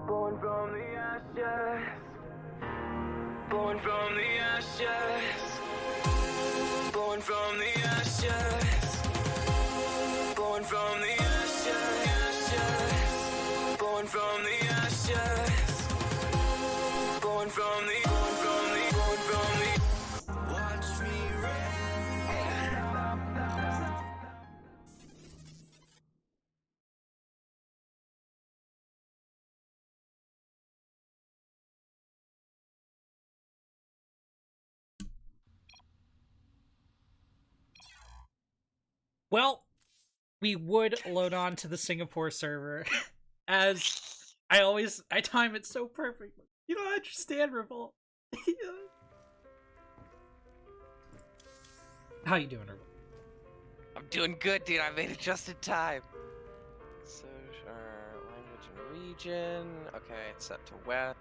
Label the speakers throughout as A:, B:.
A: Born from the ashes. Born from the ashes. Born from the ashes. Born from the ashes. Born from the ashes. Born from the. Watch me rain.
B: Well, we would load on to the Singapore server, as I time it so perfectly. You don't understand, Revolt. How you doing, Revolt?
C: I'm doing good, dude. I made it just in time. So, language and region. Okay, it's set to west.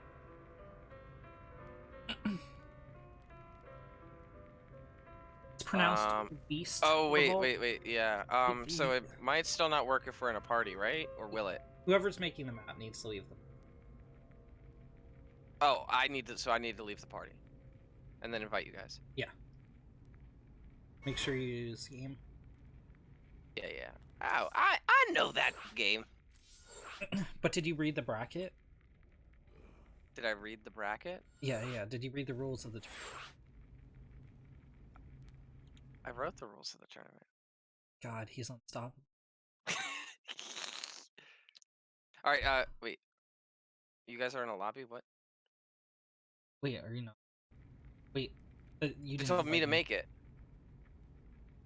B: It's pronounced beast.
C: Oh, wait,
B: Revolt.
C: wait. Yeah. So it might still not work if we're in a party, right? Or will it?
B: Whoever's making the map needs to leave them.
C: Oh, I need to leave the party, and then invite you guys.
B: Yeah. Make sure you use game.
C: Yeah. Oh, I know that game.
B: But did you read the bracket?
C: Did I read the bracket?
B: Yeah. Did you read the rules of the
C: I wrote the rules of the tournament.
B: God, he's unstoppable.
C: All right. Wait. You guys are in a lobby. What?
B: Wait, are you not? Wait, you didn't
C: told me to make it.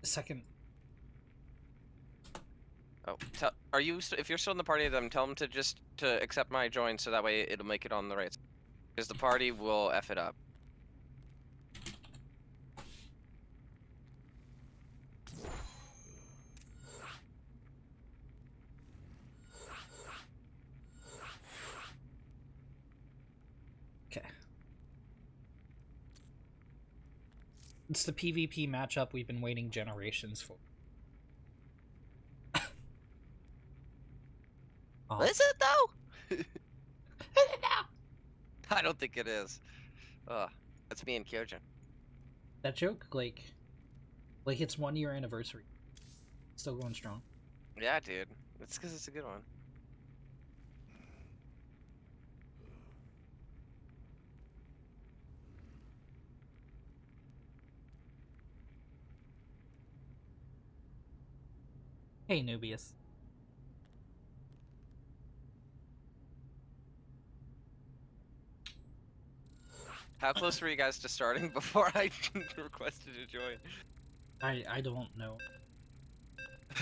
B: Second.
C: Oh, are you? If you're still in the party, then tell them to accept my join, so that way it'll make it on the right. Because the party will F it up.
B: Okay. It's the PvP matchup we've been waiting generations for.
C: Oh. Is it though? I don't think it is. That's me and Kyojin.
B: That joke, like it's 1 year anniversary. Still going strong.
C: Yeah, dude. It's because it's a good one.
B: Hey, Nubius.
C: How close were you guys to starting before I requested to join?
B: I don't know.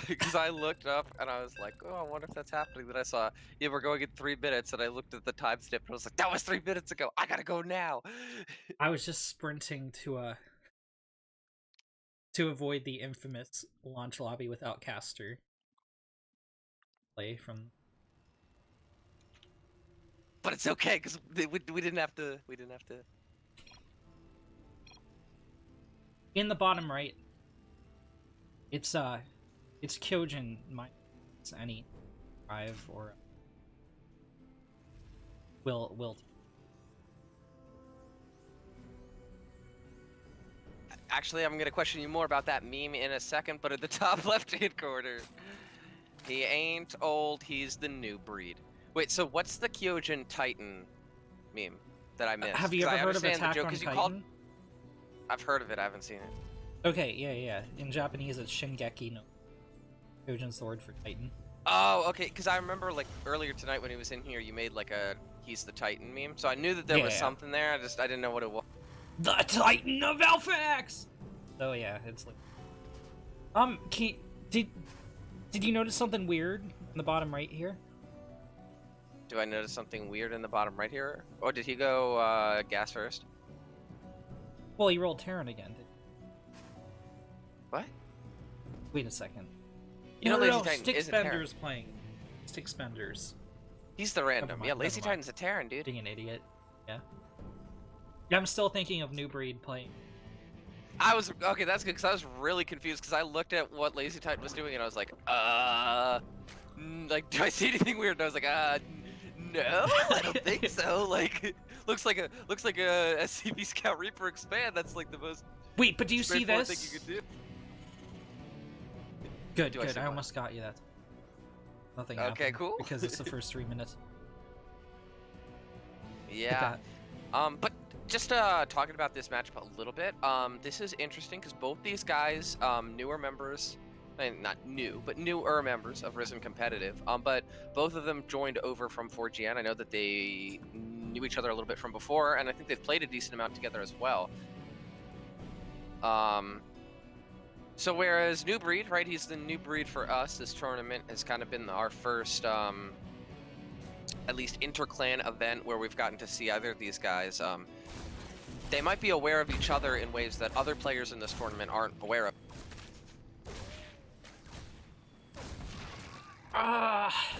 C: Because I looked up and I was like, oh, I wonder if that's happening. Then I saw, yeah, we're going in 3 minutes, and I looked at the timestamp and I was like, that was 3 minutes ago. I gotta go now.
B: I was just sprinting to avoid the infamous launch lobby without caster play from.
C: But it's okay because we didn't have to. We didn't have to.
B: In the bottom right, it's Kyojin minus any 5 or will.
C: Actually, I'm gonna question you more about that meme in a second. But at the top left-hand corner, he ain't old. He's the new breed. Wait, so what's the Kyojin Titan meme that I missed?
B: Have you ever heard of Attack on Titan?
C: I've heard of it. I haven't seen it.
B: Okay, yeah. In Japanese, it's Shingeki no Kyojin's sword for Titan.
C: Oh, okay. Because I remember like earlier tonight when he was in here, you made like a "He's the Titan" meme. So I knew that there was something there. I didn't know what it was.
B: The Titan of Alphax. Oh yeah, it's like. Did you notice something weird in the bottom right here?
C: Do I notice something weird in the bottom right here? Or did he go gas first?
B: Well, he rolled Terran again.
C: What?
B: Wait a second.
C: You know, LazyTitan is a Terran.
B: Stick Spender's playing. Stick Spender's.
C: He's the random. Yeah, LazyTitan's a Terran, dude.
B: Being an idiot. Yeah. I'm still thinking of New Breed playing.
C: I was okay. That's good because I was really confused because I looked at what LazyTitan was doing and I was like, like, do I see anything weird? And I was like, no, I don't think so. Like, looks like a SCP Scout Reaper expand. That's like the most
B: Wait, but do you see
C: straightforward
B: this?
C: thing you could do.
B: Good,
C: Do I
B: good.
C: see
B: I
C: what?
B: almost got you that. Nothing
C: Okay,
B: happened
C: cool.
B: because it's the first 3 minutes.
C: Yeah. But just talking about this matchup a little bit. This is interesting because both these guys, newer members, not new, but newer members of Ris3n Competitive. But both of them joined over from 4GN. I know that they knew each other a little bit from before, and I think they've played a decent amount together as well. So whereas New Breed, right? He's the new breed for us. This tournament has kind of been our first, at least inter-clan event where we've gotten to see either of these guys. They might be aware of each other in ways that other players in this tournament aren't aware of.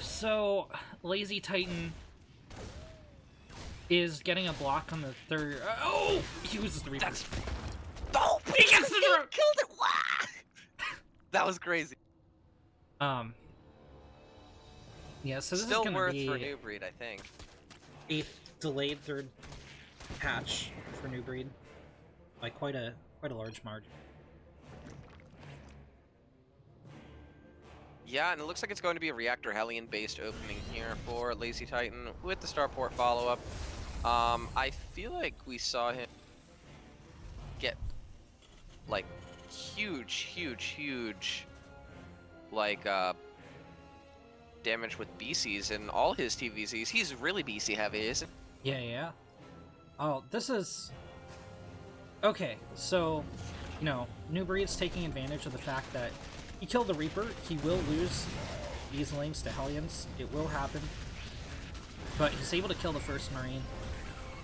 B: So LazyTitan is getting a block on the third. Oh, he uses the Reaper.
C: Oh,
B: He gets the drone!
C: killed it! Wow! That was crazy.
B: Yeah, so this
C: Still
B: is gonna
C: worth
B: be
C: for New Breed, I think.
B: a delayed third patch for New Breed by quite a large margin.
C: Yeah, and it looks like it's going to be a Reactor Hellion-based opening here for LazyTitan with the Starport follow-up. I feel like we saw him get like huge like damage with BCs in all his TVZs. He's really BC heavy, isn't he?
B: Yeah. Oh, this is... Okay, so, you know, New Breed's taking advantage of the fact that he killed the Reaper. He will lose these links to Hellions. It will happen. But he's able to kill the first Marine.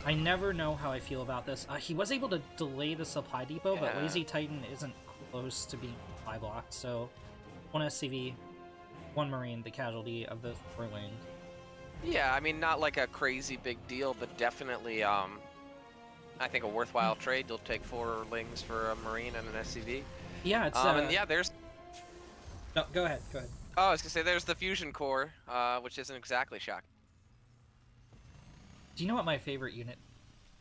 B: I never know how I feel about this. He was able to delay the supply depot, but
C: Yeah.
B: LazyTitan isn't close to being supply blocked, so 1 SCV, 1 Marine, the casualty of the 4 lanes.
C: Yeah, I mean, not like a crazy big deal, but definitely, I think a worthwhile trade. You'll take 4 lings for a Marine and an SCV.
B: Yeah, it's...
C: and yeah, there's...
B: No, go ahead.
C: Oh, I was gonna say, there's the Fusion Core, which isn't exactly shocking.
B: Do you know what my favorite unit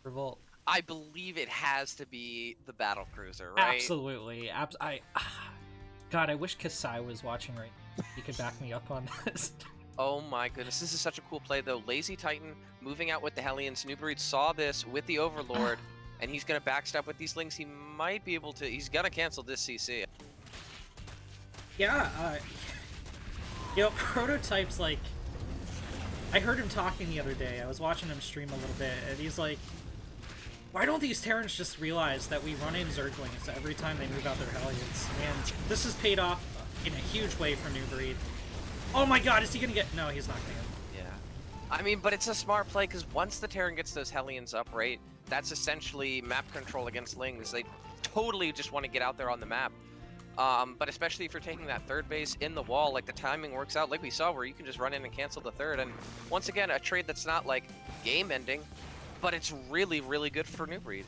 B: for Volt?
C: I believe it has to be the battle cruiser, right?
B: Absolutely. God, I wish Kasai was watching right now. He could back me up on this.
C: Oh my goodness, this is such a cool play though. LazyTitan moving out with the Hellions. New Breed saw this with the Overlord, and he's gonna backstep with these lings. He might be able to. He's gonna cancel this CC.
B: Yeah, you know, Prototype's like... I heard him talking the other day. I was watching him stream a little bit, and he's like, why don't these Terrans just realize that we run in Zerglings every time they move out their Hellions? And this has paid off in a huge way for New Breed. Oh my god, is he gonna get... No, he's not gonna get...
C: Yeah. I mean, but it's a smart play, because once the Terran gets those Hellions up, right, that's essentially map control against lings. They totally just want to get out there on the map. But especially if you're taking that third base in the wall, like the timing works out, like we saw, where you can just run in and cancel the third. And once again, a trade that's not like game-ending, but it's really, really good for New Breed.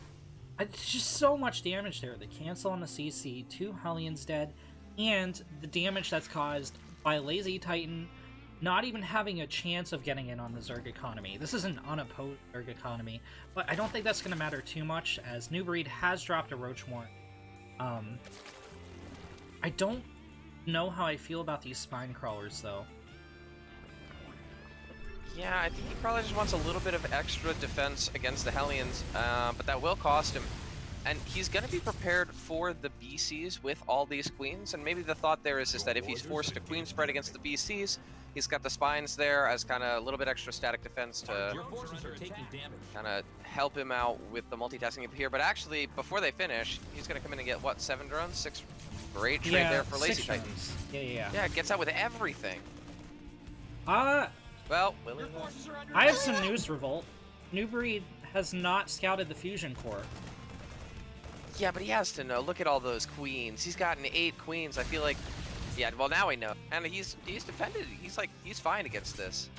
B: It's just so much damage there. The cancel on the CC, 2 Hellions dead, and the damage that's caused by LazyTitan not even having a chance of getting in on the Zerg economy. This is an unopposed Zerg economy, but I don't think that's going to matter too much, as New Breed has dropped a Roach Warrant. I don't know how I feel about these Spine Crawlers, though.
C: Yeah, I think he probably just wants a little bit of extra defense against the Hellions, but that will cost him. And he's going to be prepared for the BCs with all these queens, and maybe the thought there is that if he's forced to queen spread against the BCs, he's got the spines there as kind of a little bit extra static defense to kind of help him out with the multitasking up here. But actually, before they finish, he's going to come in and get, what, 7 drones? 6? Great trade there for LazyTitan.
B: Yeah.
C: Yeah, it gets out with everything.
B: Well,
C: I
B: have some news, Revolt. New Breed has not scouted the Fusion Core.
C: Yeah, but he has to know. Look at all those queens. He's gotten 8 queens. I feel like, yeah. Well, now we know, and he's defended. He's fine against this.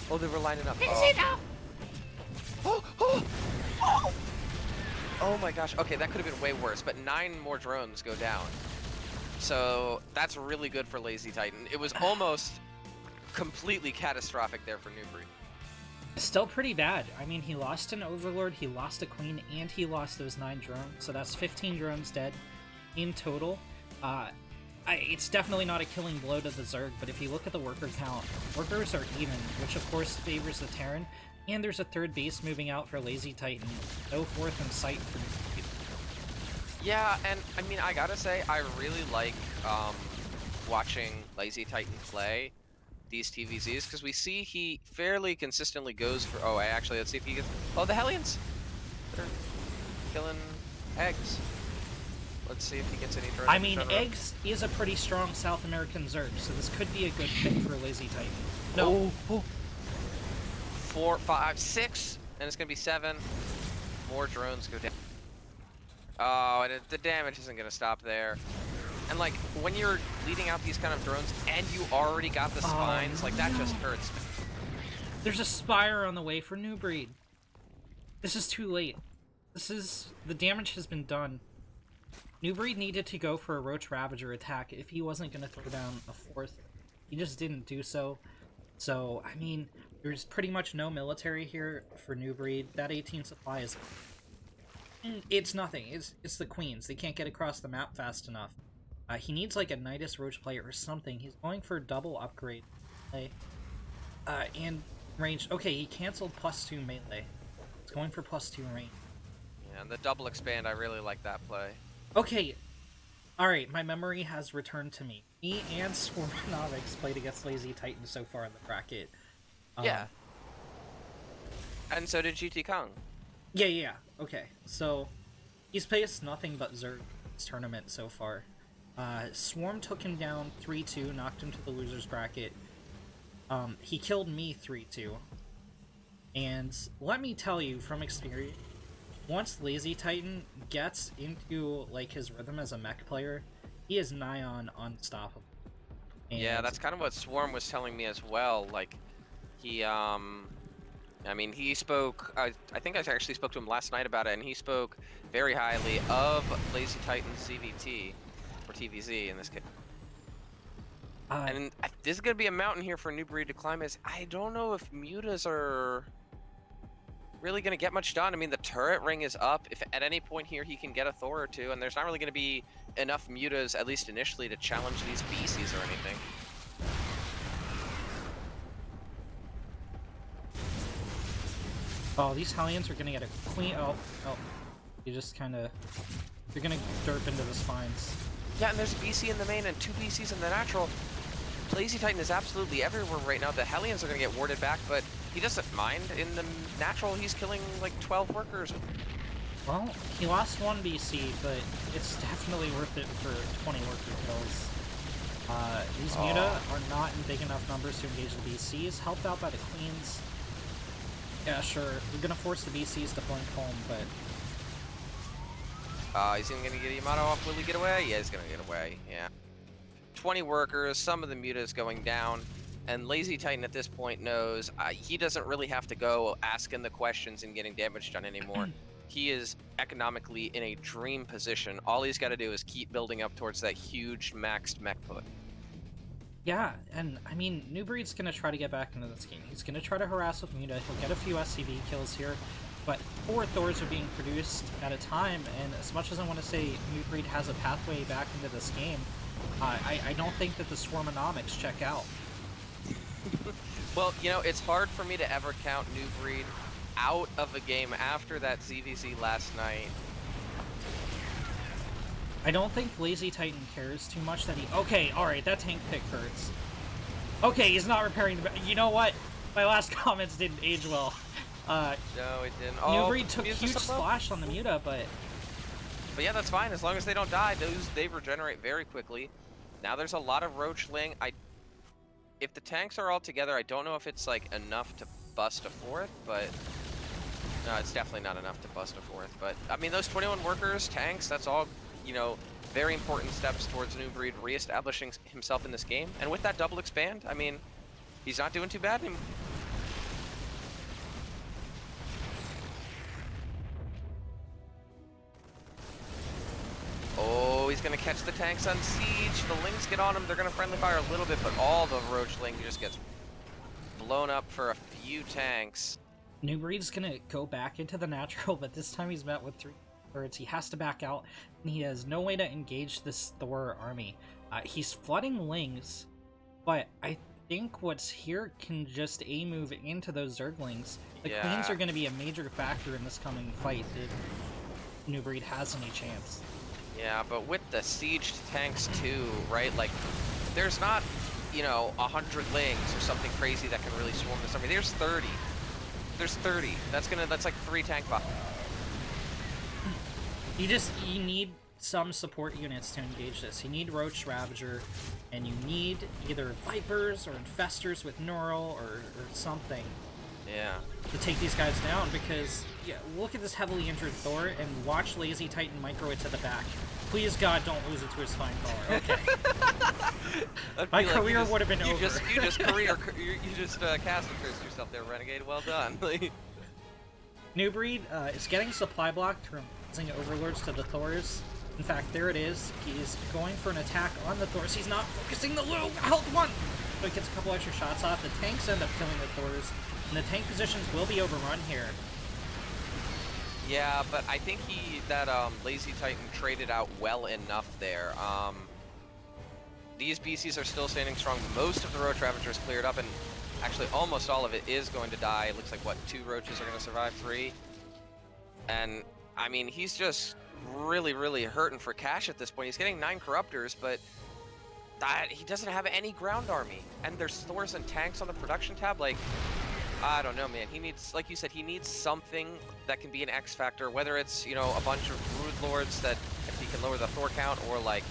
C: Oh, they were lining up. Oh. Oh my gosh. Okay, that could have been way worse, but 9 more drones go down. So that's really good for LazyTitan. It was almost completely catastrophic there for New Breed.
B: Still pretty bad. I mean, he lost an Overlord, he lost a Queen, and he lost those 9 drones. So that's 15 drones dead in total. It's definitely not a killing blow to the Zerg, but if you look at the worker count, workers are even, which of course favors the Terran. And there's a 3rd base moving out for LazyTitan. No 4th in sight for New Breed.
C: Yeah, and I mean, I gotta say, I really like watching LazyTitan play these TVZs, because we see he fairly consistently goes for... Oh, actually, let's see if he gets... Oh, the Hellions! They're killing eggs. Let's see if he gets any...
B: I mean, eggs is a pretty strong South American Zerg, so this could be a good pick for LazyTitan. No.
C: Oh. 4, 5, 6, and it's gonna be 7. More drones go down. Oh, and the damage isn't gonna stop there. And like, when you're leading out these kind of drones and you already got the spines, like that just hurts.
B: There's a Spire on the way for New Breed. This is too late. The damage has been done. New Breed needed to go for a Roach Ravager attack if he wasn't gonna throw down a 4th. He just didn't do so. So, I mean, there's pretty much no military here for New Breed. That 18 supply is... It's nothing. It's the Queens. They can't get across the map fast enough. He needs like a Nidus Roach player or something. He's going for double upgrade. And range. Okay, he canceled +2 melee. He's going for +2 range.
C: Yeah, and the double expand, I really like that play.
B: Okay. Alright, my memory has returned to me. Me and Swarmonomics played against LazyTitan so far in the bracket.
C: Yeah. And so did GT Kong.
B: Yeah. Okay, so he's faced nothing but Zerg this tournament so far. Swarm took him down 3-2, knocked him to the loser's bracket. He killed me 3-2. And let me tell you from experience, once LazyTitan gets into like his rhythm as a mech player, he is nigh on unstoppable. And
C: yeah, that's kind of what Swarm was telling me as well. Like, he, I mean, he spoke, I think I actually spoke to him last night about it, and he spoke very highly of LazyTitan's CVT, or TVZ in this case. And this is going to be a mountain here for New Breed to climb. I don't know if mutas are really going to get much done. I mean, the turret ring is up. If at any point here he can get a Thor or two, and there's not really going to be enough mutas, at least initially, to challenge these BCs or anything.
B: Oh, these Hellions are gonna get a clean... Oh. You just kinda... You're gonna derp into the spines.
C: Yeah, and there's a BC in the main and 2 BCs in the natural. LazyTitan is absolutely everywhere right now. The Hellions are gonna get warded back, but he doesn't mind. In the natural, he's killing like 12 workers.
B: Well, he lost 1 BC, but it's definitely worth it for 20 worker kills. These Muta are not in big enough numbers to engage the BCs, helped out by the Queens. Yeah, sure. We're gonna force the BCs to blink home, but...
C: Is he gonna get Yamato off? Will he get away? Yeah, he's gonna get away, yeah. 20 workers, some of the mutas going down, and LazyTitan at this point knows he doesn't really have to go asking the questions and getting damage done anymore. He is economically in a dream position. All he's got to do is keep building up towards that huge maxed mech put.
B: Yeah, and I mean, New Breed's gonna try to get back into this game. He's gonna try to harass with Muta. He'll get a few SCV kills here, but 4 Thors are being produced at a time, and as much as I want to say New Breed has a pathway back into this game, I don't think that the Swarmonomics check out.
C: Well, you know, it's hard for me to ever count New Breed out of a game after that ZVZ last night.
B: I don't think LazyTitan cares too much that he... Okay, alright, that tank pick hurts. Okay, he's not repairing the... You know what? My last comments didn't age well.
C: No, it didn't.
B: New Breed took huge splash on the Muta, but...
C: But yeah, that's fine. As long as they don't die, they regenerate very quickly. Now there's a lot of Roachling. If the tanks are all together, I don't know if it's like enough to bust a 4th, but... No, it's definitely not enough to bust a 4th. But, I mean, those 21 workers, tanks, that's all... You know, very important steps towards New Breed re-establishing himself in this game. And with that double expand, I mean, he's not doing too bad anymore. gonna catch the tanks on siege. The Lings get on them. They're gonna friendly fire a little bit, but all the Roachling just gets blown up for a few tanks.
B: New Breed's gonna go back into the natural, but this time he's met with 3 turrets. He has to back out, and he has no way to engage this Thor army. He's flooding Lings, but I think what's here can just A-move into those Zerglings. The Queens are gonna be a major factor in this coming fight if New Breed has any chance.
C: Yeah, but with the siege tanks too, right? Like, there's not, you know, 100 Lings or something crazy that can really swarm this army. There's 30. There's 30. That's like 3 tank bots.
B: You need some support units to engage this. You need Roach Ravager, and you need either Vipers or Infestors with Neural or something.
C: Yeah.
B: To take these guys down, because yeah, look at this heavily injured Thor and watch LazyTitan micro it to the back. Please God, don't lose it to his spine collar. Okay. My career would have been over.
C: You just castle cursed yourself there, Renegade. Well done.
B: New Breed is getting supply blocked from using Overlords to the Thors. In fact, there it is. He's going for an attack on the Thors. He's not focusing the low health one, but he gets a couple extra shots off. The tanks end up killing the Thors, and the tank positions will be overrun here.
C: Yeah, but I think that LazyTitan traded out well enough there. These BCs are still standing strong. Most of the Roach Ravagers cleared up, and actually almost all of it is going to die. It looks like, what, 2 Roaches are going to survive 3? And, I mean, he's just really, really hurting for cash at this point. He's getting 9 Corruptors, but he doesn't have any ground army. And there's Thors and tanks on the production tab. Like, I don't know, man. He needs, like you said, he needs something that can be an X factor, whether it's, you know, a bunch of Brood Lords that if he can lower the Thor count, or like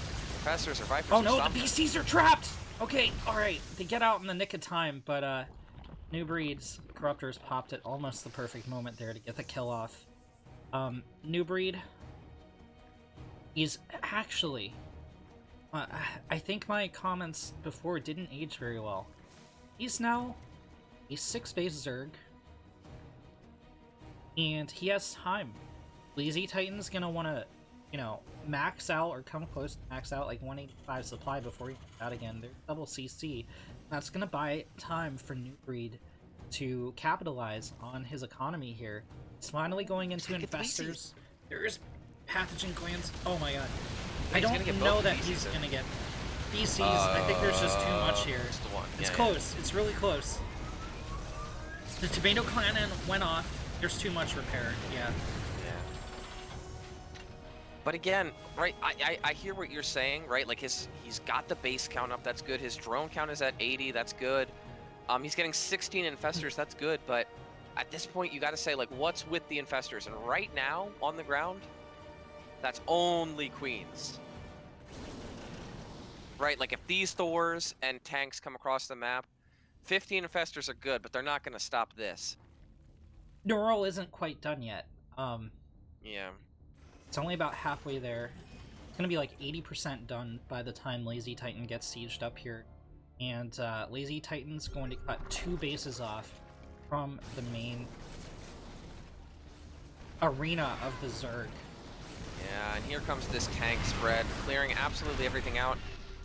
C: Professors or Vipers.
B: Oh no,
C: or something.
B: the BCs are trapped! Okay, alright. They get out in the nick of time, but New Breed's Corruptors popped at almost the perfect moment there to get the kill off. New Breed is actually... I think my comments before didn't age very well. He's now a 6-base Zerg, and he has time. LazyTitan's gonna want to, you know, max out or come close to max out like 185 supply before he comes out again. There's double CC. That's gonna buy time for New Breed to capitalize on his economy here. It's finally going into Infestors. There's pathogen glands. Oh my god. I don't know that he's gonna get BCs. I think there's just too much here. It's close. It's really close. The Tomato Cannon went off. There's too much repair. Yeah.
C: But again, right, I hear what you're saying, right? Like he's got the base count up, that's good. His drone count is at 80, that's good. He's getting 16 Infestors, that's good. But at this point, you got to say, like, what's with the Infestors? And right now, on the ground, that's only Queens. Right, like if these Thors and tanks come across the map, 15 Infestors are good, but they're not going to stop this.
B: Neural isn't quite done yet.
C: Yeah.
B: It's only about halfway there. It's going to be like 80% done by the time LazyTitan gets sieged up here. And LazyTitan's going to cut 2 bases off from the main arena of the Zerg.
C: Yeah, and here comes this tank spread, clearing absolutely everything out.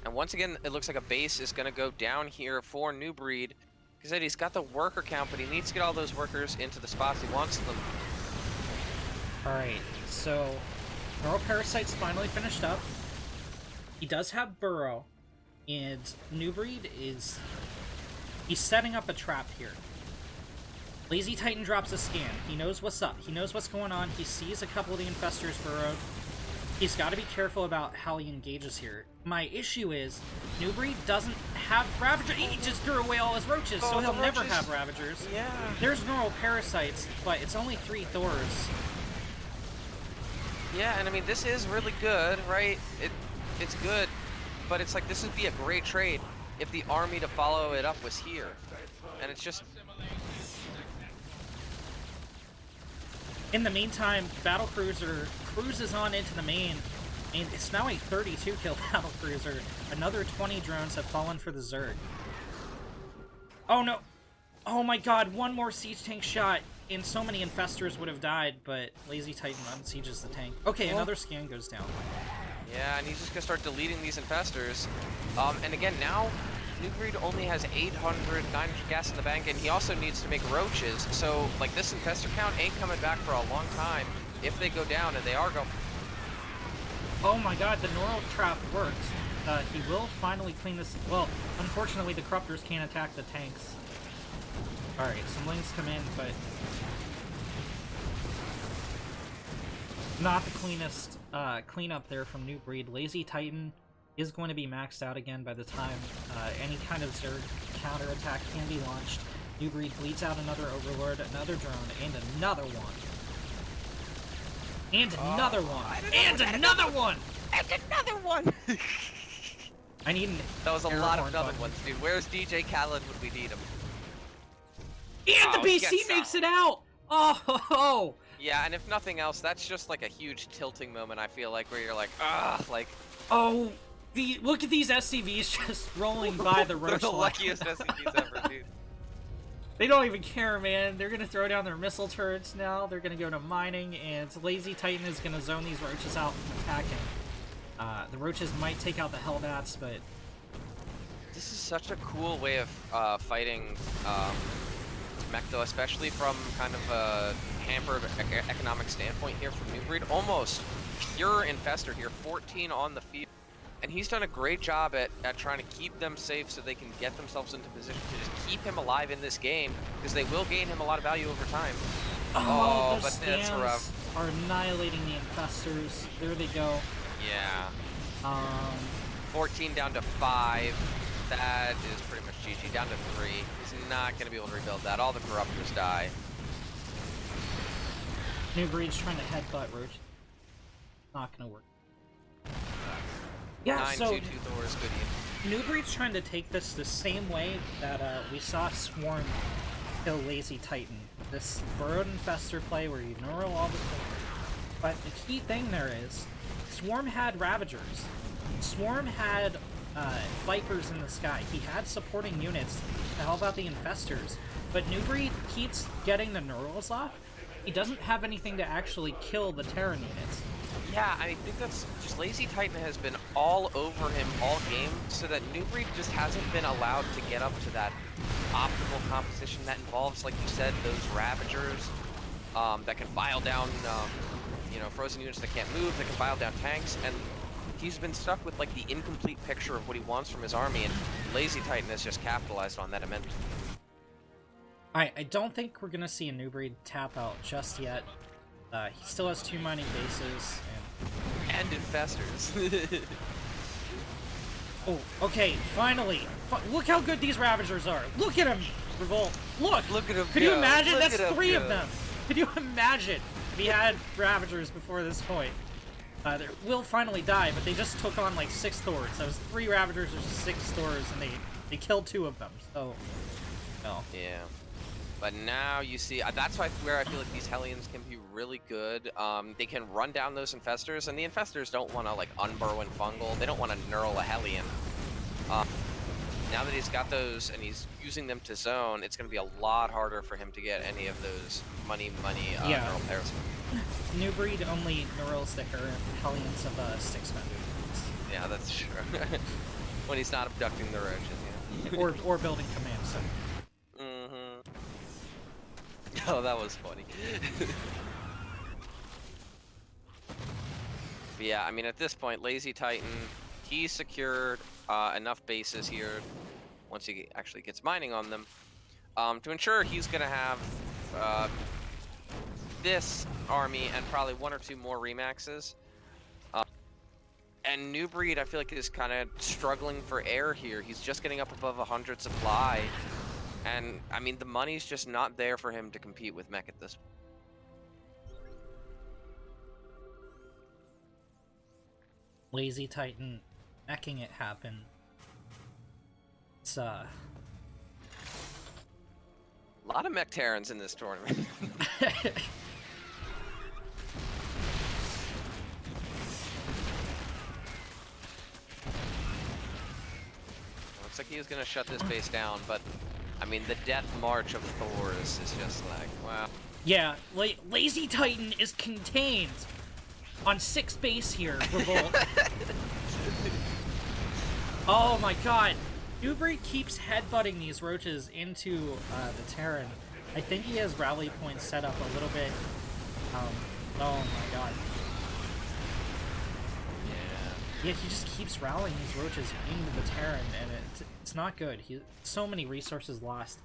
C: And once again, it looks like a base is going to go down here for New Breed. Because he's got the worker count, but he needs to get all those workers into the spots he wants them.
B: Alright, so Neural Parasite's finally finished up. He does have Burrow, and New Breed is... he's setting up a trap here. LazyTitan drops a scan. He knows what's up. He knows what's going on. He sees a couple of the Infestors burrowed. He's got to be careful about how he engages here. My issue is, New Breed doesn't have Ravagers. He just threw away all his Roaches, so he'll never have Ravagers.
C: Yeah.
B: There's Neural Parasites, but it's only 3 Thors.
C: Yeah, and I mean, this is really good, right? It's good, but it's like, this would be a great trade if the army to follow it up was here. And it's just...
B: In the meantime, Battlecruiser cruises on into the main, and it's now a 32-kill Battlecruiser. Another 20 drones have fallen for the Zerg. Oh no! Oh my god, one more siege tank shot, and so many Infestors would have died, but LazyTitan unsieges the tank. Okay, another scan goes down.
C: Yeah, and he's just gonna start deleting these infestors. And again, now New Breed only has 800, 900 gas in the bank, and he also needs to make roaches. So, like, this infestor count ain't coming back for a long time if they go down, and they are going.
B: Oh my god, the neural trap works. He will finally clean this. Well, unfortunately, the corruptors can't attack the tanks. Alright, some links come in, but not the cleanest cleanup there from New Breed. LazyTitan is going to be maxed out again by the time any kind of Zerg counterattack can be launched. New Breed bleeds out another Overlord, another drone, and another one. And another one! And another one!
C: And another one!
B: I need an
C: That was a
B: air
C: lot
B: horn
C: of another
B: button.
C: ones, dude. Where's DJ Khaled when we need him?
B: And the
C: he
B: BC
C: gets
B: makes
C: out.
B: it out! Oh!
C: Yeah, and if nothing else, that's just like a huge tilting moment, I feel like, where you're like, ah, like...
B: Oh! Look at these SCVs just rolling by the
C: They're
B: roach
C: the
B: line.
C: luckiest SCVs ever, dude.
B: They don't even care, man. They're gonna throw down their missile turrets now. They're gonna go to mining, and LazyTitan is gonna zone these roaches out from attacking. The roaches might take out the Hellbats, but
C: This is such a cool way of fighting mech, though, especially from kind of a hampered economic standpoint here from New Breed. Almost pure infestor here, 14 on the field. And he's done a great job at trying to keep them safe so they can get themselves into position to just keep him alive in this game, because they will gain him a lot of value over time. Oh,
B: the
C: but that's
B: stands
C: rough.
B: are annihilating the infestors. There they go.
C: Yeah. 14 down to 5. That is pretty much GG. Down to 3. He's not going to be able to rebuild that. All the corruptors die.
B: New Breed's trying to headbutt roach. Not gonna work. Yeah,
C: 9-2-2
B: so
C: Thor is good.
B: New Breed's trying to take this the same way that we saw Swarm kill LazyTitan. This burrowed infestor play where you neural all the things. But the key thing there is, Swarm had Ravagers. Swarm had Vipers in the sky. He had supporting units to help out the infestors. But New Breed keeps getting the neurals off. He doesn't have anything to actually kill the Terran units.
C: Yeah, I think that's just LazyTitan has been all over him all game, so that New Breed just hasn't been allowed to get up to that optimal composition that involves, like you said, those Ravagers that can bile down, you know, frozen units that can't move, that can bile down tanks, and he's been stuck with like the incomplete picture of what he wants from his army, and LazyTitan has just capitalized on that immensely.
B: I don't think we're gonna see a New Breed tap out just yet. He still has 2 mining bases,
C: And infestors.
B: oh, okay, finally! Look how good these Ravagers are! Look at him, Revolt! Look!
C: Look at him
B: Could
C: go.
B: you imagine?
C: Look
B: That's
C: at him
B: 3
C: go.
B: of them! Could you imagine if he had Ravagers before this point? They will finally die, but they just took on like 6 Thors. That was 3 Ravagers or 6 Thors, and they killed 2 of them, so... No.
C: Yeah. But now you see, that's where I feel like these Hellions can be really good. They can run down those infestors, and the infestors don't want to like unburrow and fungal. They don't want to neural a Hellion. Now that he's got those and he's using them to zone, it's going to be a lot harder for him to get any of those money
B: Yeah.
C: neural pairs.
B: New Breed only neurals the Hellions of 6-men.
C: Yeah, that's true. When he's not abducting the roaches, yeah.
B: or building command center.
C: Oh, that was funny. But yeah, I mean, at this point, LazyTitan, he's secured enough bases here, once he actually gets mining on them, to ensure he's going to have this army and probably 1 or 2 more remaxes. And New Breed, I feel like, is kind of struggling for air here. He's just getting up above 100 supply. And, I mean, the money's just not there for him to compete with mech at this point.
B: LazyTitan making it happen. It's,
C: A lot of mech Terrans in this tournament. Looks like he was going to shut this base down, but, I mean, the death march of Thors is just like, wow.
B: yeah, LazyTitan is contained. on 6th base here, Revolt. Oh my god. New Breed keeps headbutting these roaches into the Terran. I think he has rally points set up a little bit. Oh my god. Yeah, he just keeps rallying these roaches into the Terran, and it's not good. So many resources lost.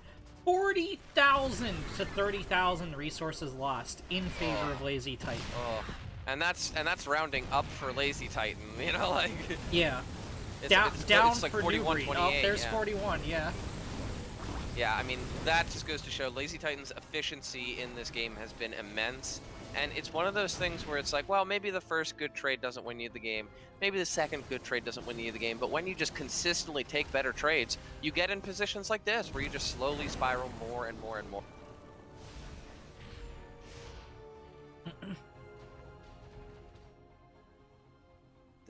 B: 40,000 to 30,000 resources lost in favor of LazyTitan.
C: Oh, and that's rounding up for LazyTitan. You know, like
B: yeah,
C: it's
B: down
C: like
B: for
C: 41,
B: Newbreed.
C: 28.
B: Oh, there's
C: yeah.
B: 41. Yeah.
C: Yeah, I mean that just goes to show LazyTitan's efficiency in this game has been immense. And it's one of those things where it's like, well, maybe the first good trade doesn't win you the game. Maybe the second good trade doesn't win you the game. But when you just consistently take better trades, you get in positions like this where you just slowly spiral more and more and more.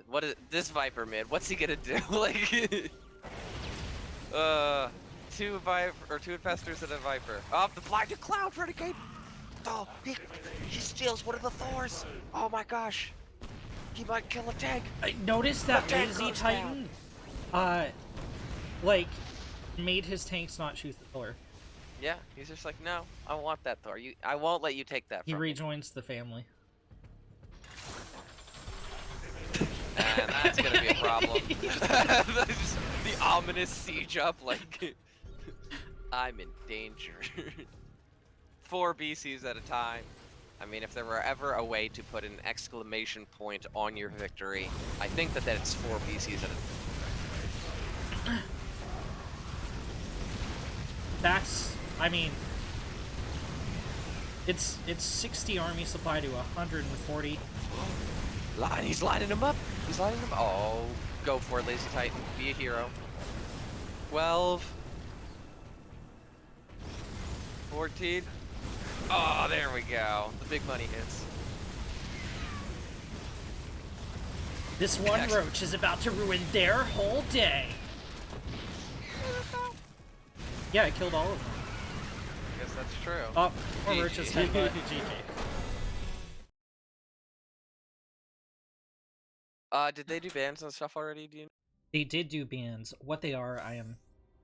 C: What is this Viper mid? What's he gonna do? Like, two infestors and a Viper. Oh, the blinded cloud renegade. Oh, he steals one of the Thors. Oh my gosh. He might kill a tank.
B: I noticed that LazyTitan, like, made his tanks not shoot the Thor.
C: Yeah, he's just like, no, I want that Thor. I won't let you take that
B: He
C: from me.
B: rejoins the family.
C: And that's gonna be a problem. The ominous siege up, like, I'm in danger. 4 BCs at a time. I mean, if there were ever a way to put an exclamation point on your victory, I think that it's 4 BCs at a time.
B: That's, I mean, it's 60 army supply to 140.
C: He's lining him up. He's lining him up. Oh, go for it, LazyTitan. Be a hero. 12. 14. Oh, there we go. The big money hits.
B: This one roach is about to ruin their whole day. Yeah, I killed all of them.
C: I guess that's true.
B: Oh, more
C: GG.
B: roaches headbutt. GG.
C: Did they do bans and stuff already? Do you know?
B: They did do bans. What they are,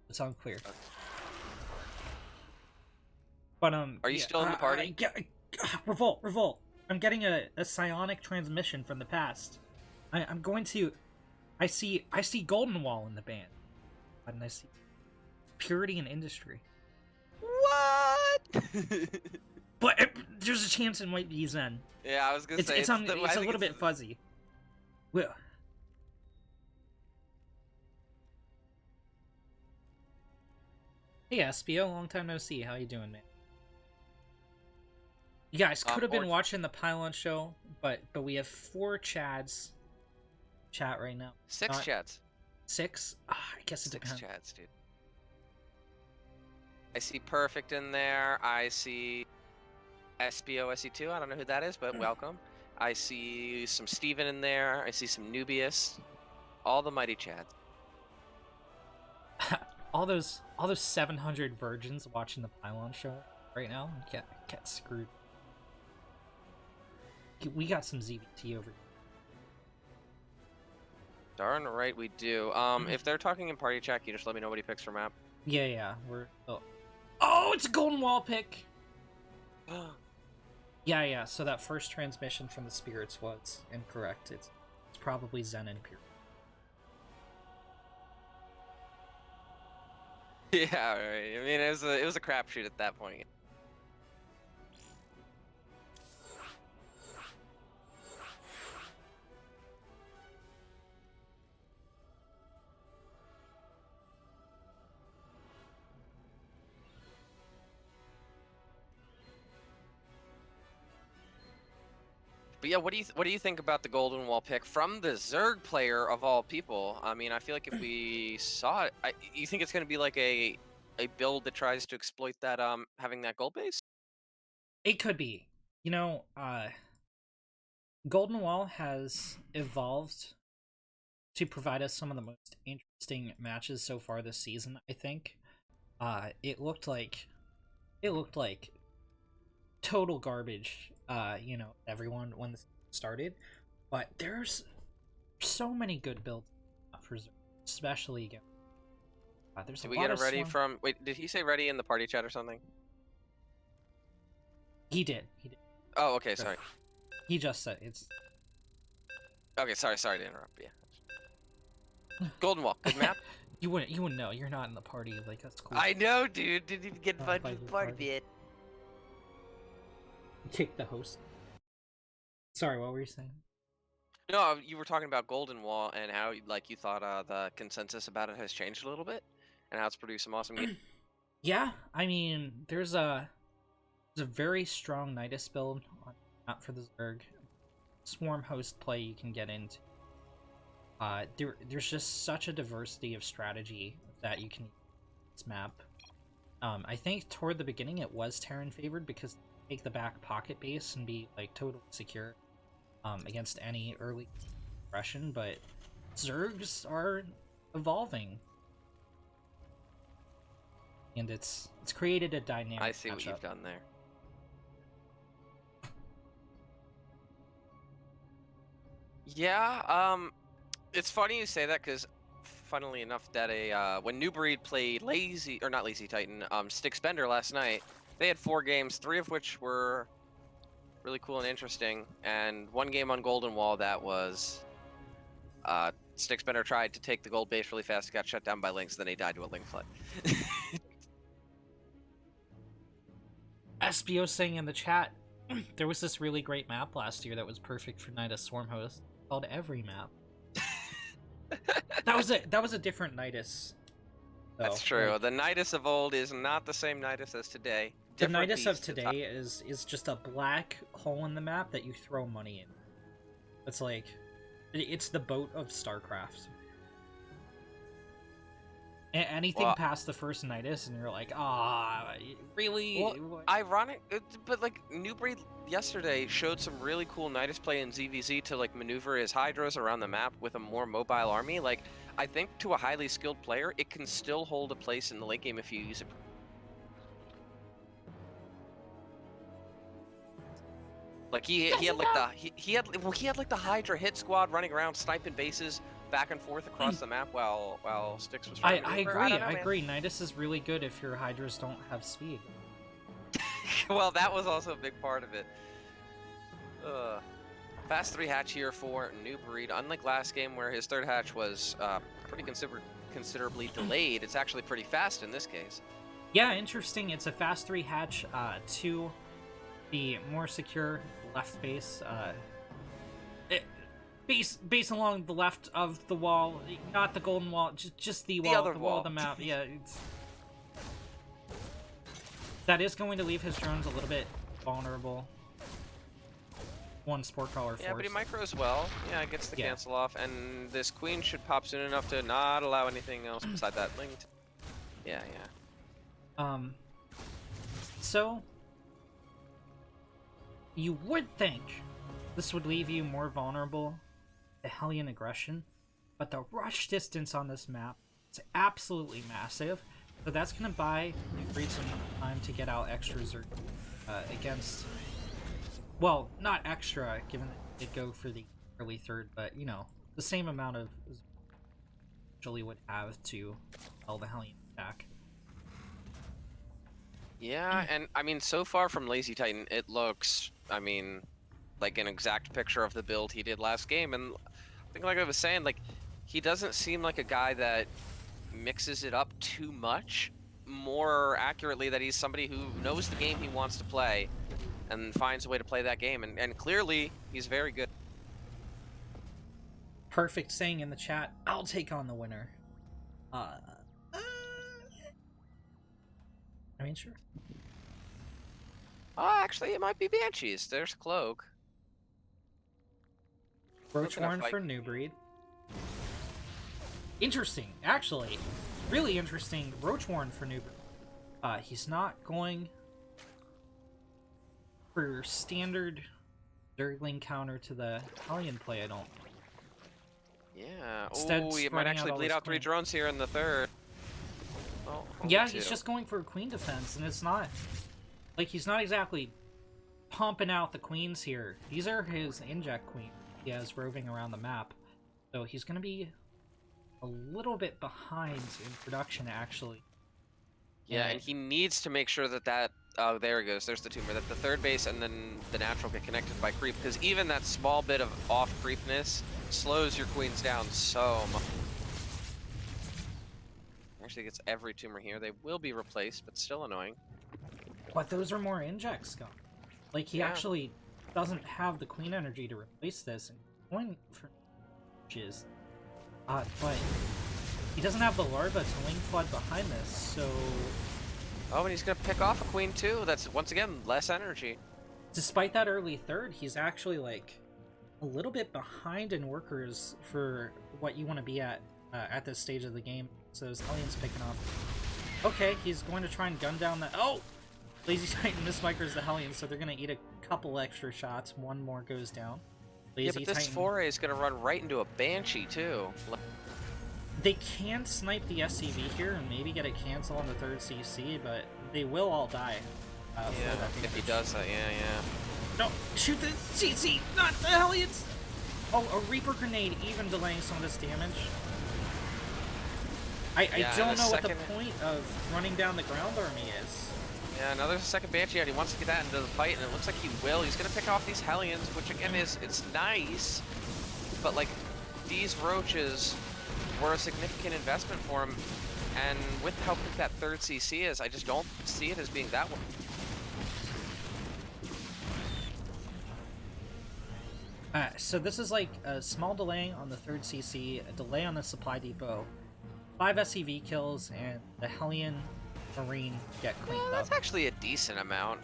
B: it's unclear.
C: Okay.
B: But
C: Are you still in the party?
B: Revolt. I'm getting a psionic transmission from the past. I'm going to. I see Golden Wall in the band, and I see Purity and Industry.
C: What?
B: But there's a chance it might be Zen.
C: Yeah, I was gonna say
B: it's a little bit fuzzy. Well. Hey SBO, long time no see. How you doing, man? You guys could have been watching the Pylon show, but we have 4 Chads chat right now.
C: 6 chats.
B: 6? I guess it depends.
C: 6 chats, dude. I see Perfect in there. I see SBO SE2. I don't know who that is, but welcome. I see some Steven in there. I see some Nubius. All the mighty Chads.
B: all those 700 virgins watching the Pylon show right now get screwed. We got some ZBT over here.
C: Darn right we do. If they're talking in party chat, you just let me know what he picks for map.
B: Yeah, we're... Oh, it's a Golden Wall pick! Yeah, so that first transmission from the spirits was incorrect. It's probably Zen and Pure.
C: Yeah, right. I mean, it was a crapshoot at that point. But yeah, what do you think about the Golden Wall pick from the Zerg player of all people? I mean, I feel like if we saw it, you think it's going to be like a build that tries to exploit that having that gold base?
B: It could be. You know, Golden Wall has evolved to provide us some of the most interesting matches so far this season, I think. It looked like total garbage, everyone when this started. But there's so many good builds for Zerg, especially again. There's
C: Did
B: a
C: we
B: lot
C: get a
B: of
C: ready
B: swarm-
C: from? Wait, did he say ready in the party chat or something?
B: He did. He did.
C: Oh, okay, sorry.
B: He just said it's.
C: Okay, sorry to interrupt. Yeah. Golden Wall, good map.
B: You wouldn't know. You're not in the party. Like that's cool.
C: I know, dude. Didn't even get
B: Not
C: invited to the
B: invited
C: party
B: to
C: yet.
B: Kick the host. Sorry, what were you saying?
C: No, you were talking about Golden Wall and how like you thought the consensus about it has changed a little bit, and how it's produced some awesome games.
B: Yeah, I mean, there's a very strong Nidus build on map for the Zerg. Swarm host play you can get into. There's just such a diversity of strategy that you can use this map. I think toward the beginning it was Terran favored because they take the back pocket base and be like totally secure against any early aggression, but Zergs are evolving. And it's created a dynamic
C: I see what
B: matchup.
C: you've done there. Yeah, it's funny you say that because, funnily enough, that when New Breed played not LazyTitan, Stickspender last night, they had 4 games, 3 of which were really cool and interesting, and 1 game on Golden Wall that was, Stickspender tried to take the gold base really fast, got shut down by Lynx, then he died to a Link flood.
B: SBO saying in the chat, there was this really great map last year that was perfect for Nidus Swarm Host called Every Map. That was a different Nidus.
C: That's true. The Nidus of old is not the same Nidus as today.
B: The
C: Different
B: Nidus of
C: beast to
B: today is just a black hole in the map that you throw money in. It's like, it's the boat of StarCraft. Anything
C: Well,
B: past the first Nidus, and you're like, ah, really?
C: Well, ironic, but like New Breed yesterday showed some really cool Nidus play in ZVZ to like maneuver his Hydras around the map with a more mobile army. Like, I think to a highly skilled player, it can still hold a place in the late game if you use it. Like he had like he had like the Hydra hit squad running around sniping bases back and forth across the map while Styx was trying to maneuver.
B: I agree. Nidus is really good if your Hydras don't have speed.
C: Well, that was also a big part of it. Fast 3 hatch here for New Breed. Unlike last game where his 3rd hatch was pretty considerably delayed, it's actually pretty fast in this case.
B: Yeah, interesting. It's a fast 3 hatch to the more secure left base. Base along the left of the wall, not the golden wall, just the wall,
C: other
B: wall of the map. Yeah, that is going to leave his drones a little bit vulnerable. One sport collar force.
C: Yeah, but he micros well. Yeah, it gets the cancel off, and this queen should pop soon enough to not allow anything else beside that linked. Yeah.
B: So you would think this would leave you more vulnerable to Hellion aggression, but the rush distance on this map is absolutely massive, so that's going to buy New Breed some time to get out extra Zerg against, well, not extra, given that they did go for the early 3rd, but, you know, the same amount of usually would have to tell the Hellion attack.
C: Yeah, and I mean, so far from LazyTitan, it looks, I mean, like an exact picture of the build he did last game, and I think, like I was saying, like, he doesn't seem like a guy that mixes it up too much. More accurately, that he's somebody who knows the game he wants to play and finds a way to play that game, and clearly he's very good.
B: Perfect saying in the chat, I'll take on the winner. I mean, sure.
C: Oh, actually, it might be Banshees. There's Cloak.
B: Roachhorn for New Breed. Interesting, actually. Really interesting. Roachhorn for New Breed. He's not going for standard Zergling counter to the Hellion play, I don't.
C: Yeah.
B: Instead,
C: Oh, you might
B: spreading
C: actually
B: out
C: bleed
B: all
C: out
B: his
C: 3
B: queen.
C: drones here in the 3rd. Oh,
B: Yeah,
C: only
B: he's
C: 2.
B: just going for a queen defense, and it's not... Like, he's not exactly pumping out the queens here. These are his inject queens. he has roving around the map. So he's going to be a little bit behind in production, actually.
C: Yeah, and he needs to make sure that oh, there it goes. There's the tumor. That the third base and then the natural get connected by creep, because even that small bit of off creepness slows your queens down so much. Actually gets every tumor here. They will be replaced, but still annoying.
B: But those are more injects gone. Like, he actually doesn't have the queen energy to replace this, and going for is but he doesn't have the larva to link flood behind this, so...
C: Oh, and he's gonna pick off a queen too. That's, once again, less energy.
B: Despite that early third, he's actually, like, a little bit behind in workers for what you want to be at this stage of the game. So his Hellions picking off. Okay, he's going to try and gun down that... Oh! LazyTitan mismicros the Hellions, so they're going to eat a couple extra shots. One more goes down.
C: Yeah, but this foray is going to run right into a Banshee, too.
B: They can snipe the SCV here and maybe get a cancel on the third CC, but they will all die.
C: Yeah, if he does that, yeah.
B: No, shoot the CC, not the Hellions! Oh, a Reaper Grenade even delaying some of this damage. I don't know what the point of running down the ground army is.
C: Yeah, now there's a second Banshee out. He wants to get that into the fight, and it looks like he will. He's going to pick off these Hellions, which again it's nice, but like these roaches were a significant investment for him, and with how quick that third CC is, I just don't see it as being that one.
B: So this is like a small delay on the third CC, a delay on the supply depot, 5 SCV kills, and the Hellion Marine get cleaned up.
C: That's actually a decent amount,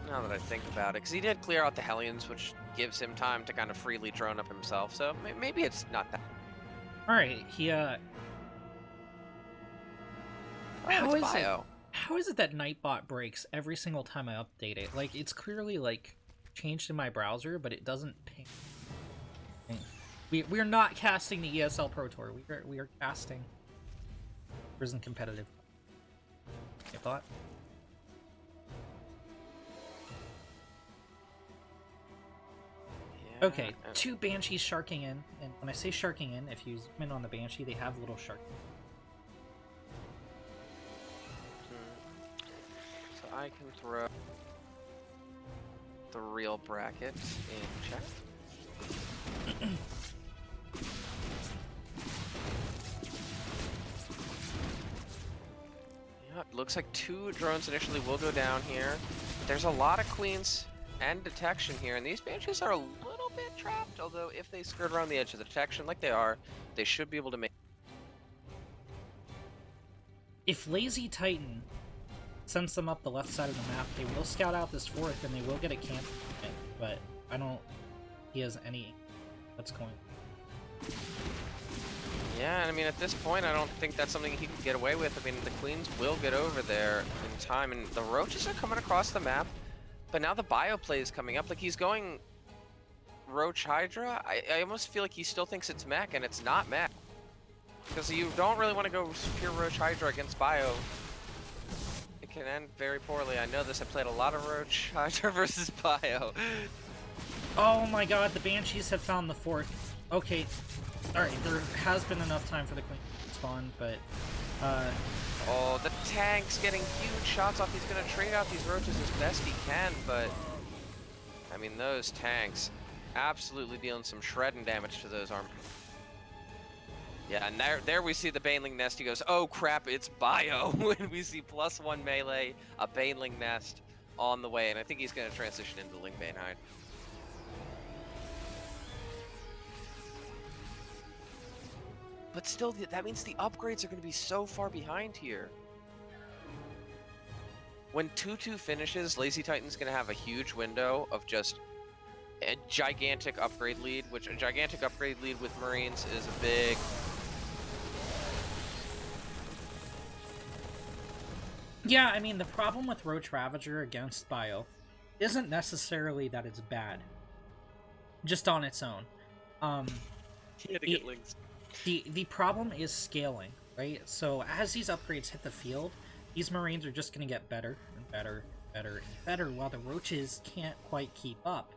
C: now that I think about it, because he did clear out the Hellions, which gives him time to kind of freely drone up himself, so maybe it's not that.
B: Alright, he, How is it that Nightbot breaks every single time I update it? Like, it's clearly, like, changed in my browser, but it doesn't ping. We're not casting the ESL Pro Tour. We are casting Ris3n competitive. You thought?
C: Yeah,
B: okay, 2 Banshees sharking in, and when I say sharking in, if you zoom in on the Banshee, they have little shark.
C: So I can throw the real bracket in check. Yeah, it looks like 2 drones initially will go down here. There's a lot of queens and detection here, and these Banshees are a little bit trapped, although if they skirt around the edge of the detection like they are, they should be able to make...
B: If LazyTitan sends them up the left side of the map, they will scout out this fourth, and they will get a camp, but I don't... he has any... what's going on.
C: Yeah, I mean, at this point, I don't think that's something he can get away with. I mean, the queens will get over there in time, and the roaches are coming across the map, but now the bio play is coming up. Like, he's going Roach Hydra. I almost feel like he still thinks it's mech, and it's not mech. Because you don't really want to go pure Roach Hydra against bio. It can end very poorly. I know this. I played a lot of Roach Hydra versus bio.
B: Oh my god, the Banshees have found the fourth. Okay. Alright, there has been enough time for the Queen to spawn, but...
C: Oh, the tank's getting huge shots off. He's going to trade out these roaches as best he can, but... I mean, those tanks absolutely dealing some shredding damage to those armors. Yeah, and there we see the Baneling Nest. He goes, oh crap, it's bio. And we see +1 melee, a Baneling Nest on the way, and I think he's going to transition into Ling Bane Hide. But still, that means the upgrades are going to be so far behind here. When 2-2 finishes, LazyTitan's going to have a huge window of just a gigantic upgrade lead, which a gigantic upgrade lead with Marines is a big...
B: Yeah, I mean, the problem with Roach Ravager against Bio isn't necessarily that it's bad. Just on its own.
C: He had to get links.
B: The problem is scaling, right? So as these upgrades hit the field, these Marines are just going to get better and better, better and better, while the Roaches can't quite keep up.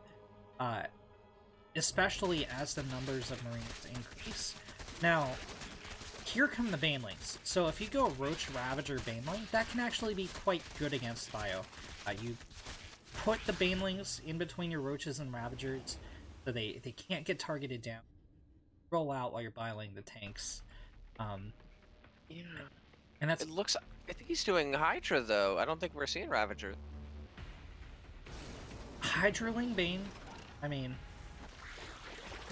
B: especially as the numbers of Marines increase. Now, here come the Banelings. So if you go Roach, Ravager, Baneling, that can actually be quite good against Bio. You put the Banelings in between your Roaches and Ravagers so they can't get targeted down. Roll out while you're bioing the tanks.
C: Yeah.
B: And that's
C: It looks. I think he's doing Hydra though. I don't think we're seeing Ravager.
B: Hydraling Bane. I mean,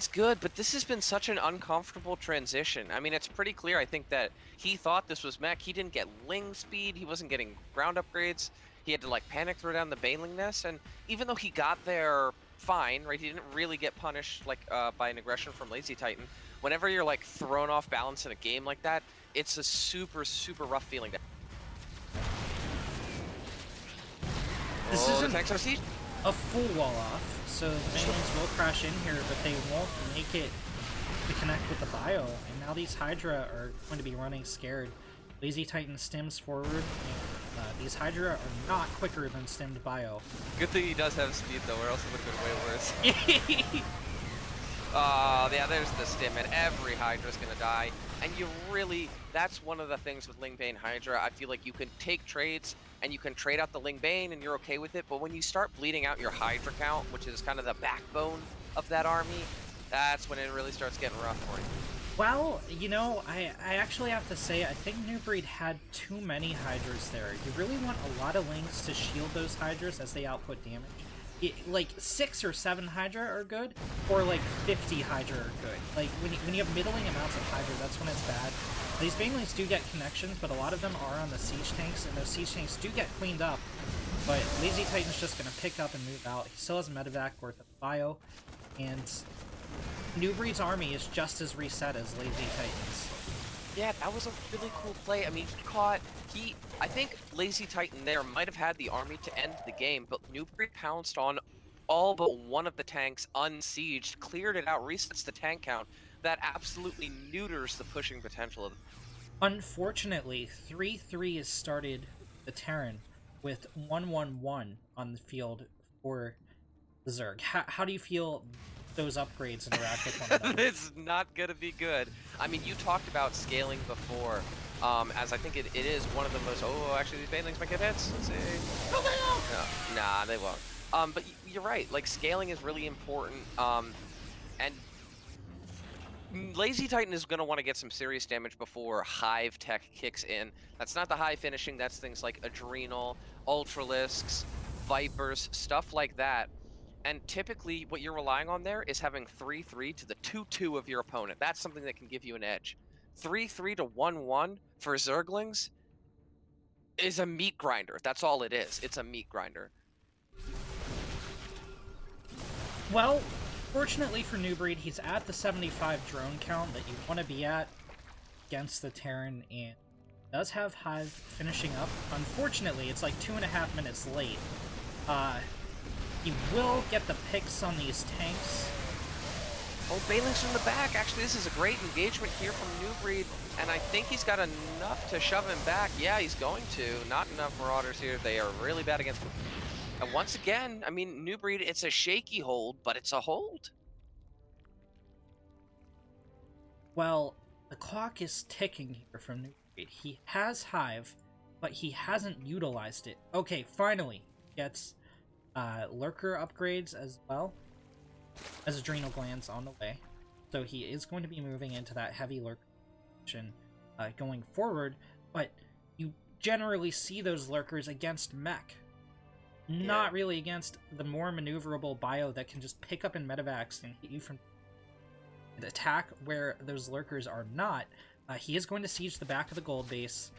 C: It's good, but this has been such an uncomfortable transition. I mean, it's pretty clear, I think, that he thought this was mech. He didn't get Ling speed. He wasn't getting ground upgrades. He had to, like, panic throw down the Baneling nest. And even though he got there fine, right, he didn't really get punished, like, by an aggression from LazyTitan. Whenever you're, like, thrown off balance in a game like that, it's a super, super rough feeling.
B: This
C: the
B: isn't
C: tanks are siege.
B: a full wall off, so the Banelings will crash in here, but they won't make it to connect with the Bio. And now these Hydra are going to be running scared. LazyTitan stims forward, and these Hydra are not quicker than stemmed Bio.
C: Good thing he does have speed, though, or else it would have been way worse. Yeah, there's the stim, and every Hydra's gonna die. And you really, that's one of the things with Ling Bane Hydra. I feel like you can take trades, and you can trade out the Ling Bane, and you're okay with it. But when you start bleeding out your Hydra count, which is kind of the backbone of that army, that's when it really starts getting rough for you.
B: Well, you know, I actually have to say, I think New Breed had too many Hydras there. You really want a lot of Lings to shield those Hydras as they output damage. Like 6 or 7 Hydra are good, or like 50 Hydra are good. Like when you have middling amounts of Hydra, that's when it's bad. These Banelings do get connections, but a lot of them are on the siege tanks, and those siege tanks do get cleaned up. But LazyTitan's just gonna pick up and move out. He still has a medevac worth of bio, and New Breed's army is just as reset as LazyTitan's.
C: Yeah, that was a really cool play. I mean, I think LazyTitan there might have had the army to end the game, but New Breed pounced on all but one of the tanks unsieged, cleared it out, resets the tank count. That absolutely neuters the pushing potential of.
B: Unfortunately, 3-3 has started the Terran with 1-1-1 on the field for the Zerg. How do you feel those upgrades interact with one another?
C: It's not gonna be good. I mean, you talked about scaling before, as I think it is one of the most. Oh, actually, these Banelings might get hits. Let's see. No, they won't. No, nah, they won't. But you're right. Like scaling is really important. And LazyTitan is gonna want to get some serious damage before Hive Tech kicks in. That's not the high finishing. That's things like Adrenal, Ultralisks, Vipers, stuff like that. And typically, what you're relying on there is having 3-3 to the 2-2 of your opponent. That's something that can give you an edge. 3-3 to 1-1 for Zerglings is a meat grinder. That's all it is. It's a meat grinder.
B: Well, fortunately for New Breed, he's at the 75 drone count that you want to be at against the Terran, and does have Hive finishing up. Unfortunately, it's like 2.5 minutes late. He will get the picks on these tanks.
C: Oh, Baling's from the back. Actually, this is a great engagement here from New Breed, and I think he's got enough to shove him back. Yeah, he's going to. Not enough Marauders here. They are really bad against him. And once again, I mean, New Breed, it's a shaky hold, but it's a hold.
B: Well, the clock is ticking here from New Breed. He has Hive, but he hasn't utilized it. Okay, finally gets lurker upgrades as well as adrenal glands on the way, so he is going to be moving into that heavy lurker position going forward. But you generally see those lurkers against mech, not really against the more maneuverable bio that can just pick up in medevacs and hit you from the attack. Where those lurkers are not, he is going to siege the back of the gold base.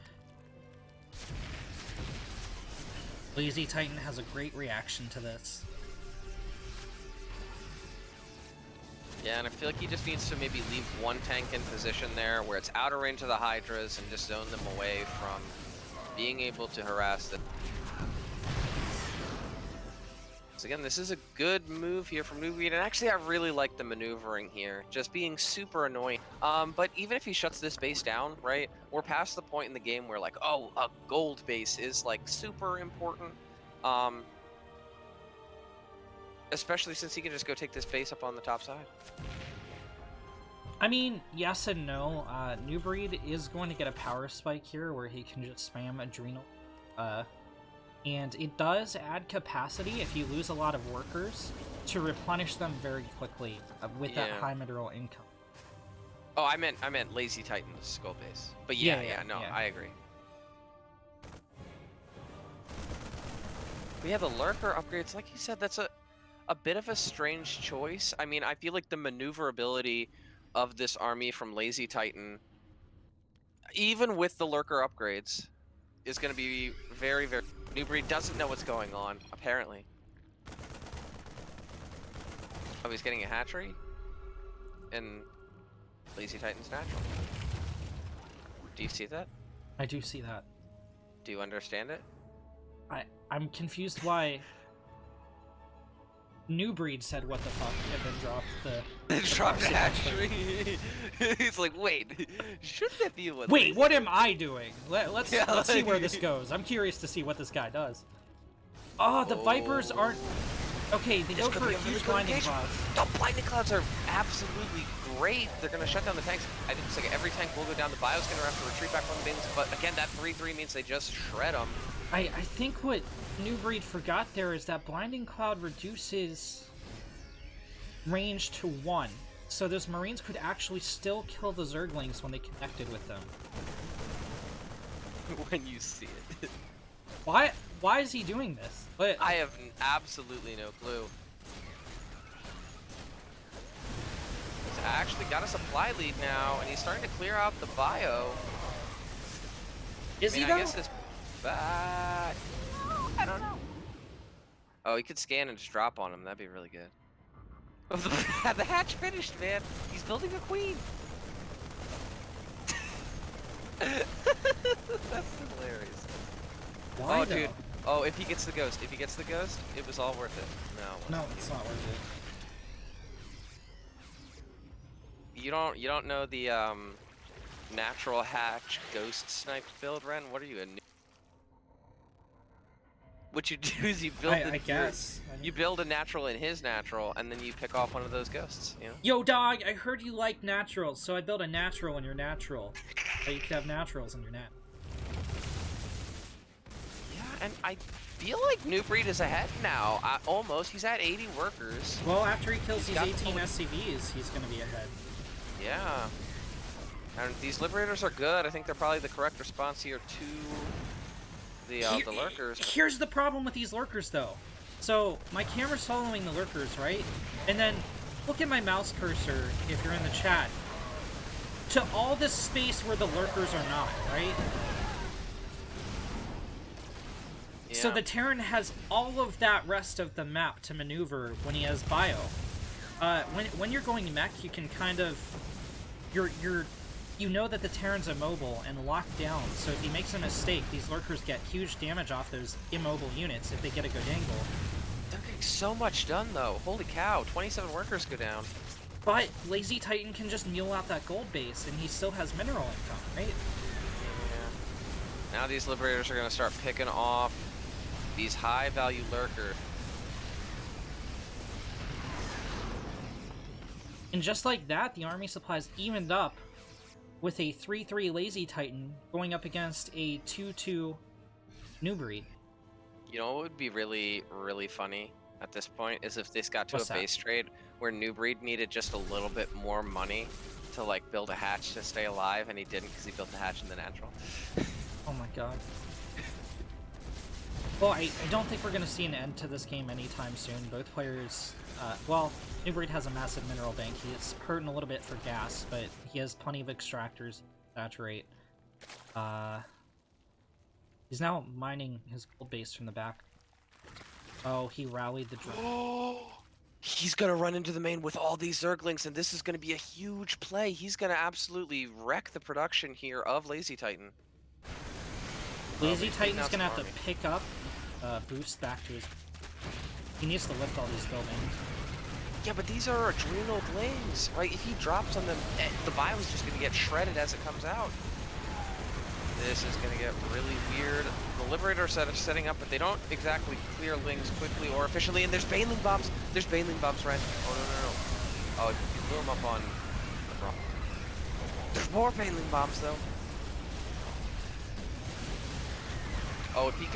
B: LazyTitan has a great reaction to this.
C: Yeah, and I feel like he just needs to maybe leave one tank in position there where it's out of range of the Hydras and just zone them away from being able to harass them. So again, this is a good move here from New Breed, and actually I really like the maneuvering here, just being super annoying. But even if he shuts this base down, right, we're past the point in the game where like, oh, a gold base is like super important. Especially since he can just go take this base up on the top side.
B: I mean, yes and no. New Breed is going to get a power spike here where he can just spam Adrenal. And it does add capacity if you lose a lot of workers to replenish them very quickly with that high mineral income.
C: Oh, I meant LazyTitan's skull base. But yeah, I agree. We have the lurker upgrades. Like you said, that's a bit of a strange choice. I mean, I feel like the maneuverability of this army from LazyTitan, even with the lurker upgrades, is going to be very, very... New Breed doesn't know what's going on, apparently. Oh, he's getting a hatchery? And LazyTitan's natural. Do you see that?
B: I do see that.
C: Do you understand it?
B: I'm confused why New Breed said what the fuck and then dropped the...
C: dropped the hatchery. He's like, wait, shouldn't that be what...
B: Wait, what am I doing? Let's see where this goes. I'm curious to see what this guy does. Oh, the Vipers aren't... Okay, they go for huge blinding clouds.
C: The blinding clouds are absolutely great. They're going to shut down the tanks. I think it's like every tank will go down. The Bio's going to have to retreat back from the bins. But again, that 3-3 means they just shred them.
B: I think what New Breed forgot there is that blinding cloud reduces range to 1. So those Marines could actually still kill the Zerglings when they connected with them.
C: When you see it.
B: Why is he doing this?
C: I have absolutely no clue. He's actually got a supply lead now, and he's starting to clear out the bio.
B: Is he though?
C: I guess it's bad. I don't know. Oh, he could scan and just drop on him. That'd be really good. Oh, the hatch finished, man. He's building a queen. That's hilarious.
B: Why
C: oh,
B: though?
C: dude. Oh, if he gets the ghost. If he gets the ghost, it was all worth it. No.
B: No, it's not worth it.
C: You don't know the natural hatch ghost snipe build, Ren? What are you, a new... What you do is you build you build a natural in his natural, and then you pick off one of those ghosts, you know?
B: Yo, dog, I heard you like naturals, so I built a natural in your natural. So you could have naturals in your nat.
C: Yeah, and I feel like New Breed is ahead now. Almost. He's at 80 workers.
B: Well, after he kills these 18 SCVs, he's going to be ahead.
C: Yeah. And these Liberators are good. I think they're probably the correct response here to the lurkers.
B: Here's the problem with these lurkers, though. So, my camera's following the lurkers, right? And then, look at my mouse cursor, if you're in the chat, to all this space where the lurkers are not, right? Yeah. So the Terran has all of that rest of the map to maneuver when he has bio. When you're going mech, you can kind of... You know that the Terran's immobile and locked down, so if he makes a mistake, these lurkers get huge damage off those immobile units if they get a good angle.
C: They're getting so much done, though. Holy cow, 27 workers go down.
B: But LazyTitan can just mule out that gold base, and he still has mineral income, right?
C: Yeah. Now these Liberators are going to start picking off these high-value lurkers.
B: And just like that, the army supplies evened up with a 3-3 LazyTitan going up against a 2-2 New Breed.
C: You know what would be really, really funny at this point is if this got to a base trade where New Breed needed just a little bit more money to like build a hatch to stay alive, and he didn't because he built the hatch in the natural.
B: Oh my god. Well, I don't think we're going to see an end to this game anytime soon. Both players... well, New Breed has a massive mineral bank. He's hurting a little bit for gas, but he has plenty of extractors to saturate. He's now mining his gold base from the back. Oh, he rallied the drone.
C: Oh, he's going to run into the main with all these Zerglings, and this is going to be a huge play. He's going to absolutely wreck the production here of LazyTitan.
B: LazyTitan's going to have to pick up boost back to his... He needs to lift all these buildings.
C: Yeah, but these are adrenal blings, right? If he drops on them, the bio is just going to get shredded as it comes out. This is gonna get really weird. The Liberator setting up, but they don't exactly clear Lings quickly or efficiently. And there's Baneling bombs. There's Baneling bombs, Ren. Oh no. Oh, you blew him up on the wrong. There's more Baneling bombs though. Oh, if he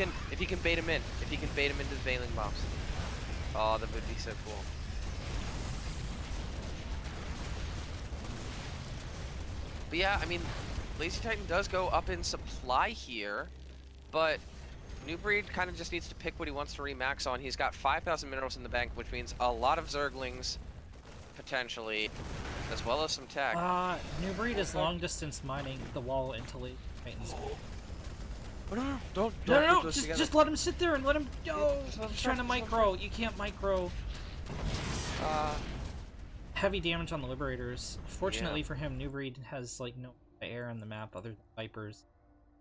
C: can bait him in, if he can bait him into the Baneling bombs. Oh, that would be so cool. But yeah, I mean, LazyTitan does go up in supply here, but New Breed kind of just needs to pick what he wants to remax on. He's got 5,000 minerals in the bank, which means a lot of Zerglings, potentially, as well as some tech.
B: New Breed is long distance mining the wall into LazyTitan's.
C: Oh, no, don't
B: No,
C: put those together.
B: just let him sit there and let him go.
C: Just let him
B: He's trying to
C: try, just let him
B: micro. You can't micro.
C: Heavy
B: Damage on the Liberators. Fortunately
C: Yeah.
B: for him, New Breed has like no air on the map other than Vipers.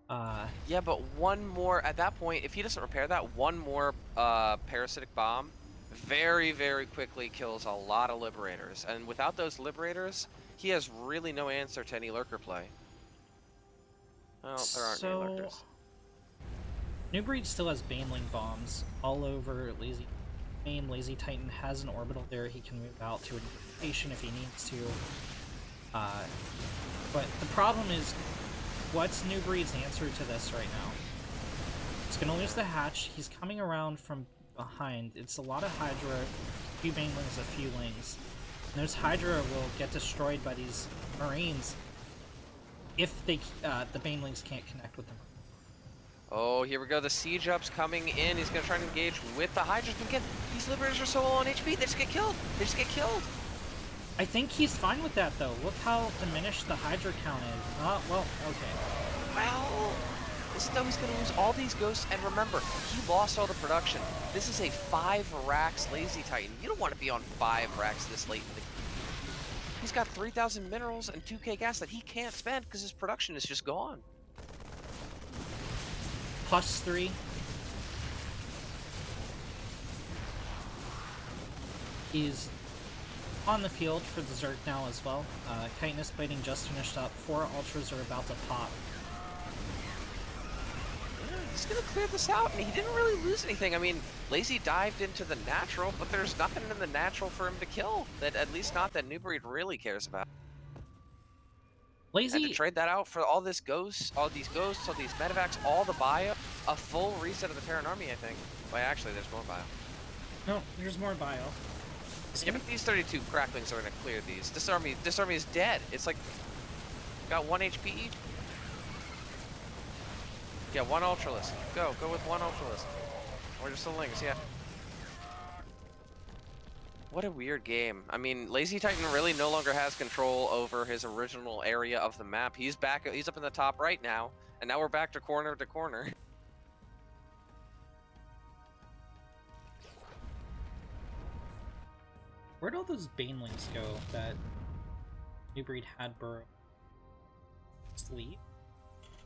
C: Yeah, but one more, at that point, if he doesn't repair that, one more parasitic bomb very, very quickly kills a lot of Liberators. And without those Liberators, he has really no answer to any Lurker play. Oh, there aren't any Lurkers.
B: New Breed still has Baneling bombs all over LazyTitan has an orbital there he can move out to a location if he needs to. But the problem is, what's New Breed's answer to this right now? He's gonna lose the hatch. He's coming around from behind. It's a lot of Hydra, a few Banelings, a few Lings. And those Hydra will get destroyed by these Marines if they the Banelings can't connect with them.
C: Oh, here we go. The siege up's coming in. He's going to try and engage with the Hydras. But again, these Liberators are so low on HP. They just get killed. They just get killed.
B: I think he's fine with that, though. Look how diminished the Hydra count is. Well, okay.
C: Well, this is though he's going to lose all these ghosts. And remember, he lost all the production. This is a 5 racks LazyTitan. You don't want to be on 5 racks this late in the... He's got 3,000 minerals and 2k gas that he can't spend because his production is just gone.
B: +3. He's on the field for the Zerg now as well. Chitinous Plating just finished up. 4 Ultras are about to pop.
C: Yeah, he's gonna clear this out, and he didn't really lose anything. I mean, Lazy dived into the natural, but there's nothing in the natural for him to kill. That at least not that New Breed really cares about. And to
B: Lazy...
C: trade that out for all this ghosts, all these medevacs, all the bio, a full reset of the Terran army, I think. Well, actually, there's more bio.
B: No, there's more bio.
C: Yeah, but these 32 cracklings are gonna clear these. This army is dead. It's like got 1 HP each. Yeah, 1 Ultralist. Go with 1 Ultralist. Or just the Lings, yeah. What a weird game. I mean, LazyTitan really no longer has control over his original area of the map. He's back. He's up in the top right now, and now we're back to corner to corner.
B: Where'd all those Banelings go that New Breed had burrow? Sleep?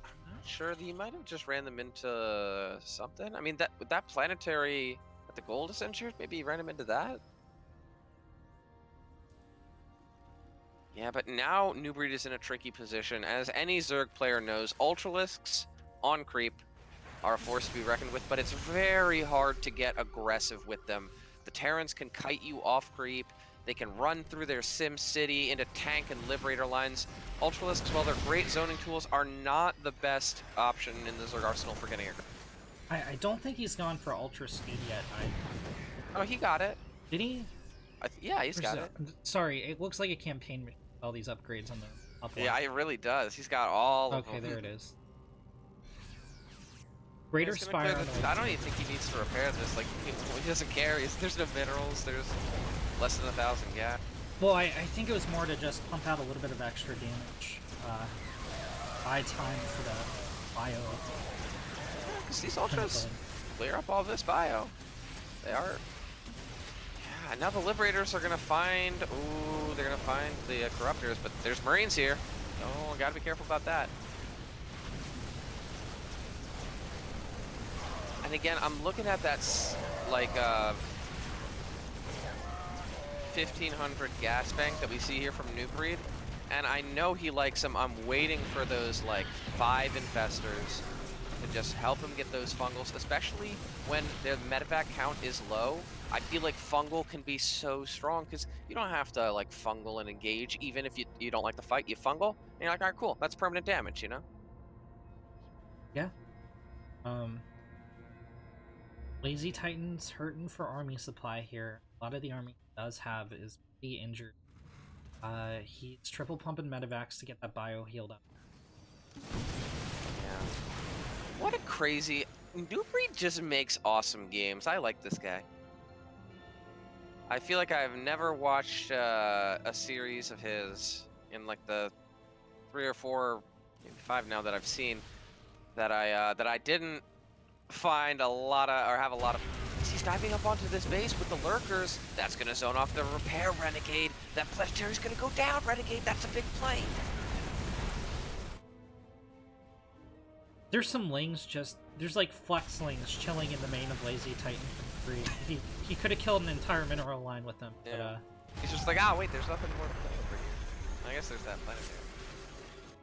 C: I'm not sure. He might have just ran them into something. I mean, that planetary at the Gold Ascension, maybe he ran him into that. Yeah, but now New Breed is in a tricky position. As any Zerg player knows, Ultralisks on creep are a force to be reckoned with, but it's very hard to get aggressive with them. The Terrans can kite you off creep. They can run through their Sim City into tank and Liberator lines. Ultralisks, while they're great zoning tools, are not the best option in the Zerg arsenal for getting a...
B: I don't think he's gone for Ultra Speed yet.
C: Oh, he got it.
B: Did he?
C: Yeah, he's got it.
B: Sorry, it looks like a campaign with all these upgrades on the up one.
C: Yeah, it really does. He's got all of them.
B: Okay, there it is. Greater
C: He's gonna
B: Spire.
C: clear I don't even think he needs to repair this. Like, he doesn't care. There's no minerals. There's less than 1,000 gas.
B: Well, I think it was more to just pump out a little bit of extra damage. Buy time for the bio.
C: Yeah, because these ultras clear up all this bio. They are. Yeah, now the Liberators are gonna find. Ooh, they're gonna find the Corruptors, but there's Marines here. Oh, gotta be careful about that. And again, I'm looking at that, like, 1,500 gas bank that we see here from New Breed. and I know he likes them. I'm waiting for those like 5 infestors to just help him get those fungals, especially when their medevac count is low. I feel like fungal can be so strong because you don't have to like fungal and engage, even if you don't like the fight. You fungal, and you're like, all right, cool, that's permanent damage, you know?
B: Yeah. LazyTitan's hurting for army supply here. A lot of the army he does have is pretty injured. He's triple pumping medevacs to get that bio healed up.
C: Yeah. What a crazy... New Breed just makes awesome games. I like this guy. I feel like I've never watched a series of his in like the 3 or 4, maybe 5 now that I've seen that I didn't find a lot of, or have a lot of. He's diving up onto this base with the lurkers. That's gonna zone off the repair renegade. That planetary's gonna go down, renegade. That's a big play.
B: There's some lings there's like flex lings chilling in the main of LazyTitan for free. He could have killed an entire mineral line with them,
C: Yeah.
B: but
C: He's just like, ah, wait, there's nothing more to play over here. I guess there's that planetary.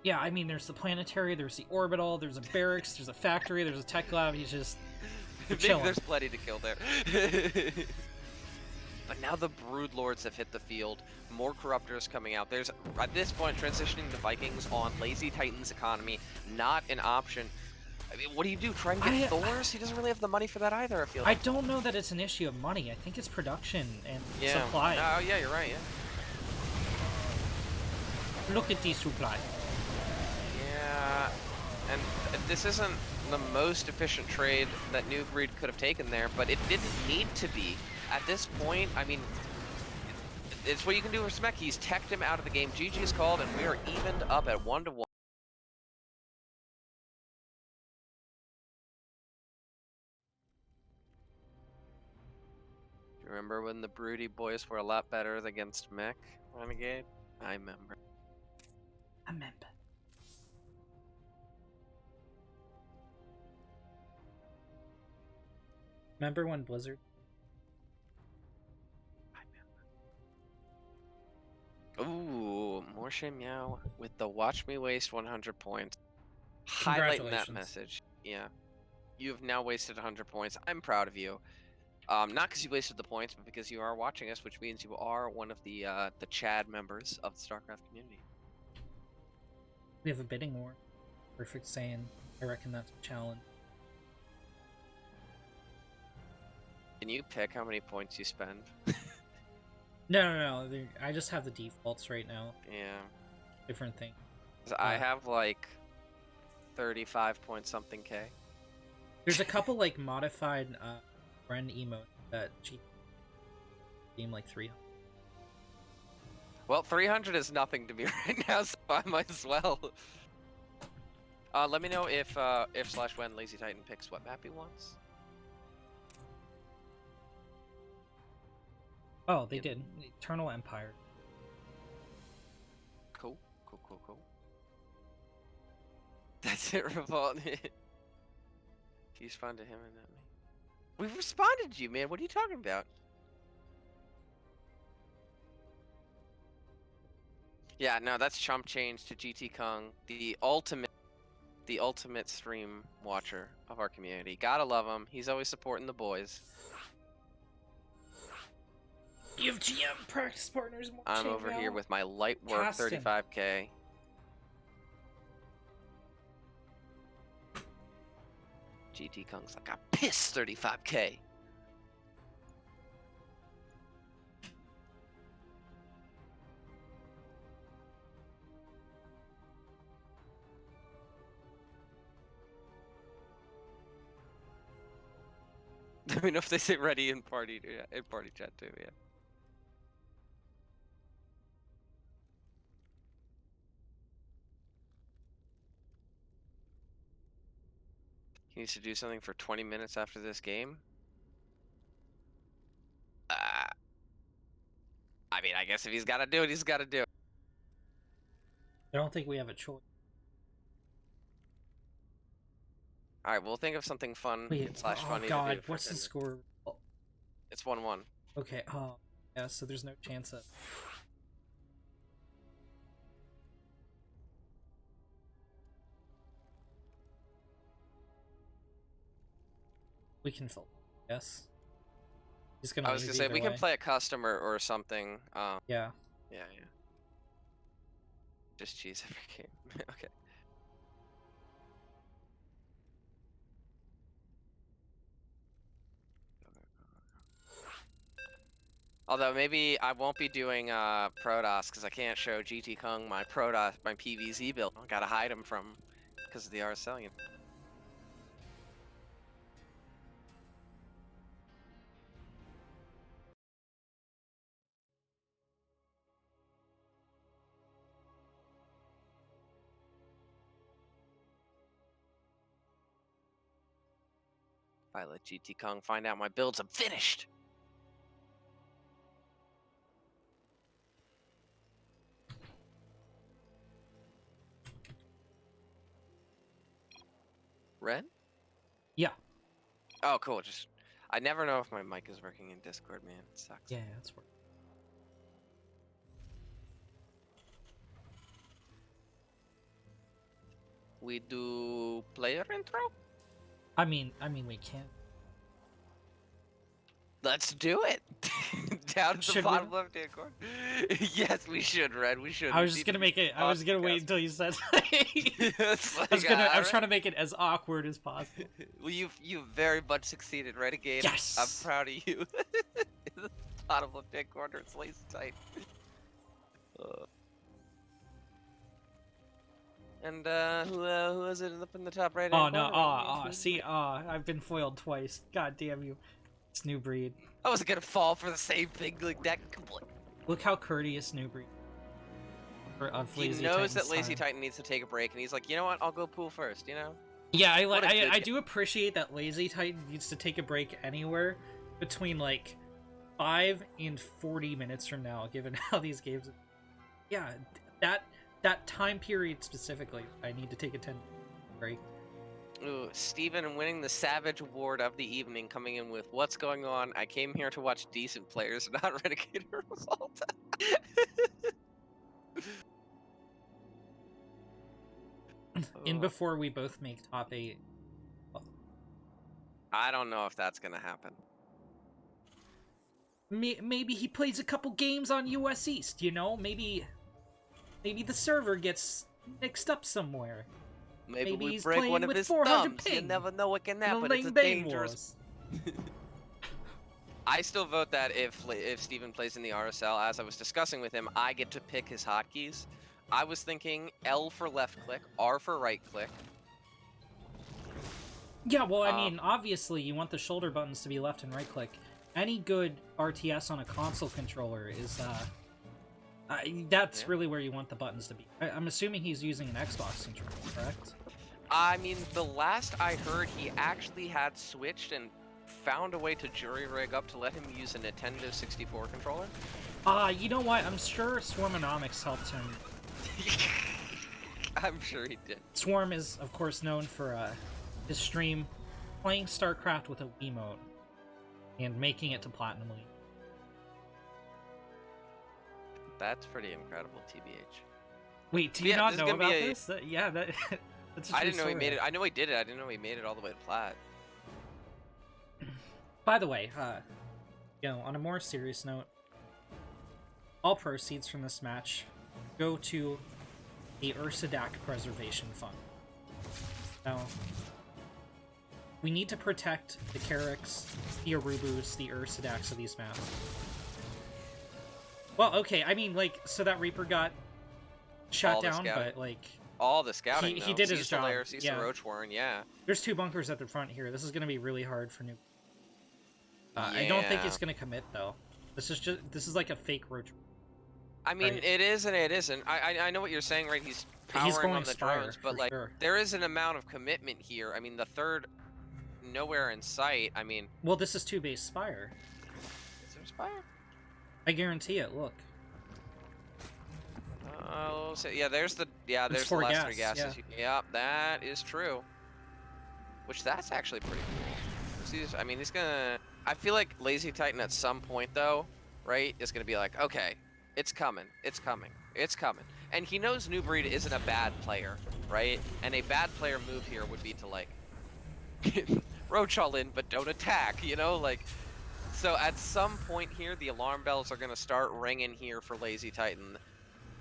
B: yeah, I mean, there's the planetary, there's the orbital, there's a barracks, there's a factory, there's a tech lab. He's just chilling.
C: There's plenty to kill there. But now the Brood Lords have hit the field. More Corruptors coming out. There's, at this point, transitioning the Vikings on LazyTitan's economy, not an option. I mean, what do you do? Try and get Thors? He doesn't really have the money for that either, I feel like.
B: I don't know that it's an issue of money. I think it's production and
C: Yeah.
B: supply.
C: Oh, yeah, you're right, yeah.
B: Look at the supply.
C: Yeah, and this isn't the most efficient trade that New Breed could have taken there, but it didn't need to be. At this point, I mean, it's what you can do for Smek. He's teched him out of the game. GG is called, and we are evened up at 1-1. You remember when the Broody boys were a lot better against Mech Renegade? I remember.
B: Remember when Blizzard?
C: Ooh, more Meow with the Watch Me Waste 100 points. Highlighting that message. Yeah. You've now wasted 100 points. I'm proud of you. Not because you wasted the points, but because you are watching us, which means you are one of the Chad members of the StarCraft community.
B: We have a bidding war. Perfect saying. I reckon that's a challenge.
C: Can you pick how many points you spend?
B: No. I just have the defaults right now.
C: Yeah.
B: Different thing.
C: I have like 35 point something K.
B: There's a couple like modified Ris3n emotes that seem like 300.
C: Well, 300 is nothing to me right now, so I might as well. Let me know if / when LazyTitan picks what map he wants.
B: Oh, they did. Eternal Empire.
C: Cool. That's it, Revolt. You respond to him and not me. We've responded to you, man. What are you talking about? Yeah, no, that's chump change to GT Kong, the ultimate stream watcher of our community. Gotta love him. He's always supporting the boys.
B: You have GM practice partners.
C: I'm over here with my light work
B: Casting.
C: 35k. GT Kong's like, I pissed 35k. Let me know if they say ready in party, in party chat too, yeah. He needs to do something for 20 minutes after this game. I mean, I guess if he's got to do it, he's got to do it.
B: I don't think we have a choice.
C: All right, we'll think of something fun
B: Wait,
C: / funny
B: oh god,
C: to do.
B: what's the score?
C: It's 1-1.
B: Okay, oh, yeah, so there's no chance of... We can fill. Yes. He's gonna.
C: I was gonna
B: lose
C: say
B: either
C: we can
B: way.
C: play a customer or something.
B: Yeah.
C: Yeah. Just cheese every game. Okay. Although maybe I won't be doing Protoss because I can't show GT Kung my Protoss, my PVZ build. I gotta hide him from because of the RSL. You know? If I let GT Kung find out my builds, I'm finished. Red?
B: Yeah.
C: Oh, cool. Just I never know if my mic is working in Discord, man. It sucks.
B: Yeah, that's work.
C: We do player intro?
B: I mean, we can't.
C: Let's do it. Down at the
B: Should we?
C: bottom left-hand corner. Yes, we should, Red. We should.
B: I was just gonna make it. I was gonna wait until you said.
C: It's like,
B: I was trying to make it as awkward as possible.
C: Well, you very much succeeded, Renegade.
B: Yes.
C: I'm proud of you. In the bottom left-hand corner, it's LazyTitan. And who is it up in the top right?
B: Oh no! See, I've been foiled twice. God damn you! It's New Breed.
C: I was gonna fall for the same thing like that.
B: Look how courteous New Breed.
C: He knows that LazyTitan needs to take a break, and he's like, you know what? I'll go pool first. You know.
B: Yeah, I do appreciate that LazyTitan needs to take a break anywhere between like 5 and 40 minutes from now, given how these games. Yeah, that time period specifically, I need to take a 10 break.
C: Ooh, Steven winning the Savage Award of the evening, coming in with what's going on. I came here to watch decent players, not Renegade or Result.
B: In before we both make top 8.
C: I don't know if that's gonna happen.
B: Maybe he plays a couple games on US East, you know? Maybe the server gets mixed up somewhere.
C: Maybe we
B: he's
C: break
B: playing
C: one of
B: with
C: his
B: 400
C: thumbs. You
B: ping.
C: never know what can happen. It's a
B: Bang
C: dangerous. I still vote that if Steven plays in the RSL, as I was discussing with him, I get to pick his hotkeys. I was thinking L for left click, R for right click.
B: Yeah, well, I mean, obviously you want the shoulder buttons to be left and right click. Any good RTS on a console controller is, that's really where you want the buttons to be. I'm assuming he's using an Xbox controller, correct?
C: I mean, the last I heard, he actually had switched and found a way to jury rig up to let him use a Nintendo 64 controller.
B: You know what? I'm sure Swarmonomics helped him.
C: I'm sure he did.
B: Swarm is, of course, known for his stream playing StarCraft with a Wiimote and making it to Platinum League.
C: That's pretty incredible, TBH.
B: Wait, do you not know about this? Yeah, that's a true
C: I didn't know
B: story.
C: he made it. I know he did it. I didn't know he made it all the way to Plat.
B: By the way, you know, on a more serious note, all proceeds from this match go to the Ursadak Preservation Fund. Now, we need to protect the Carracks, the Arubus, the Ursadaks of these maps. Well, okay, I mean, like, so that Reaper got shot down, but, like...
C: All the scouting,
B: he did his job.
C: Cecil Roach Warren, yeah.
B: There's 2 bunkers at the front here. This is going to be really hard for New... I don't think it's going to commit, though. This is like a fake Roach.
C: I mean, right? It is and it isn't. I know what you're saying, right? He's powering on the drones, but, like, there is an amount of commitment here. I mean, the third... nowhere in sight. I mean...
B: Well, this is 2-base Spire.
C: Is there Spire?
B: I guarantee it, look.
C: So, yeah, there's the last 3 gases. Yeah, that is true. Which, that's actually pretty cool. I mean, he's gonna... I feel like LazyTitan at some point, though, right, is gonna be like, okay, it's coming, it's coming, it's coming. And he knows New Breed isn't a bad player, right? And a bad player move here would be to, like, roach all in, but don't attack, you know? Like, so at some point here, the alarm bells are going to start ringing here for LazyTitan.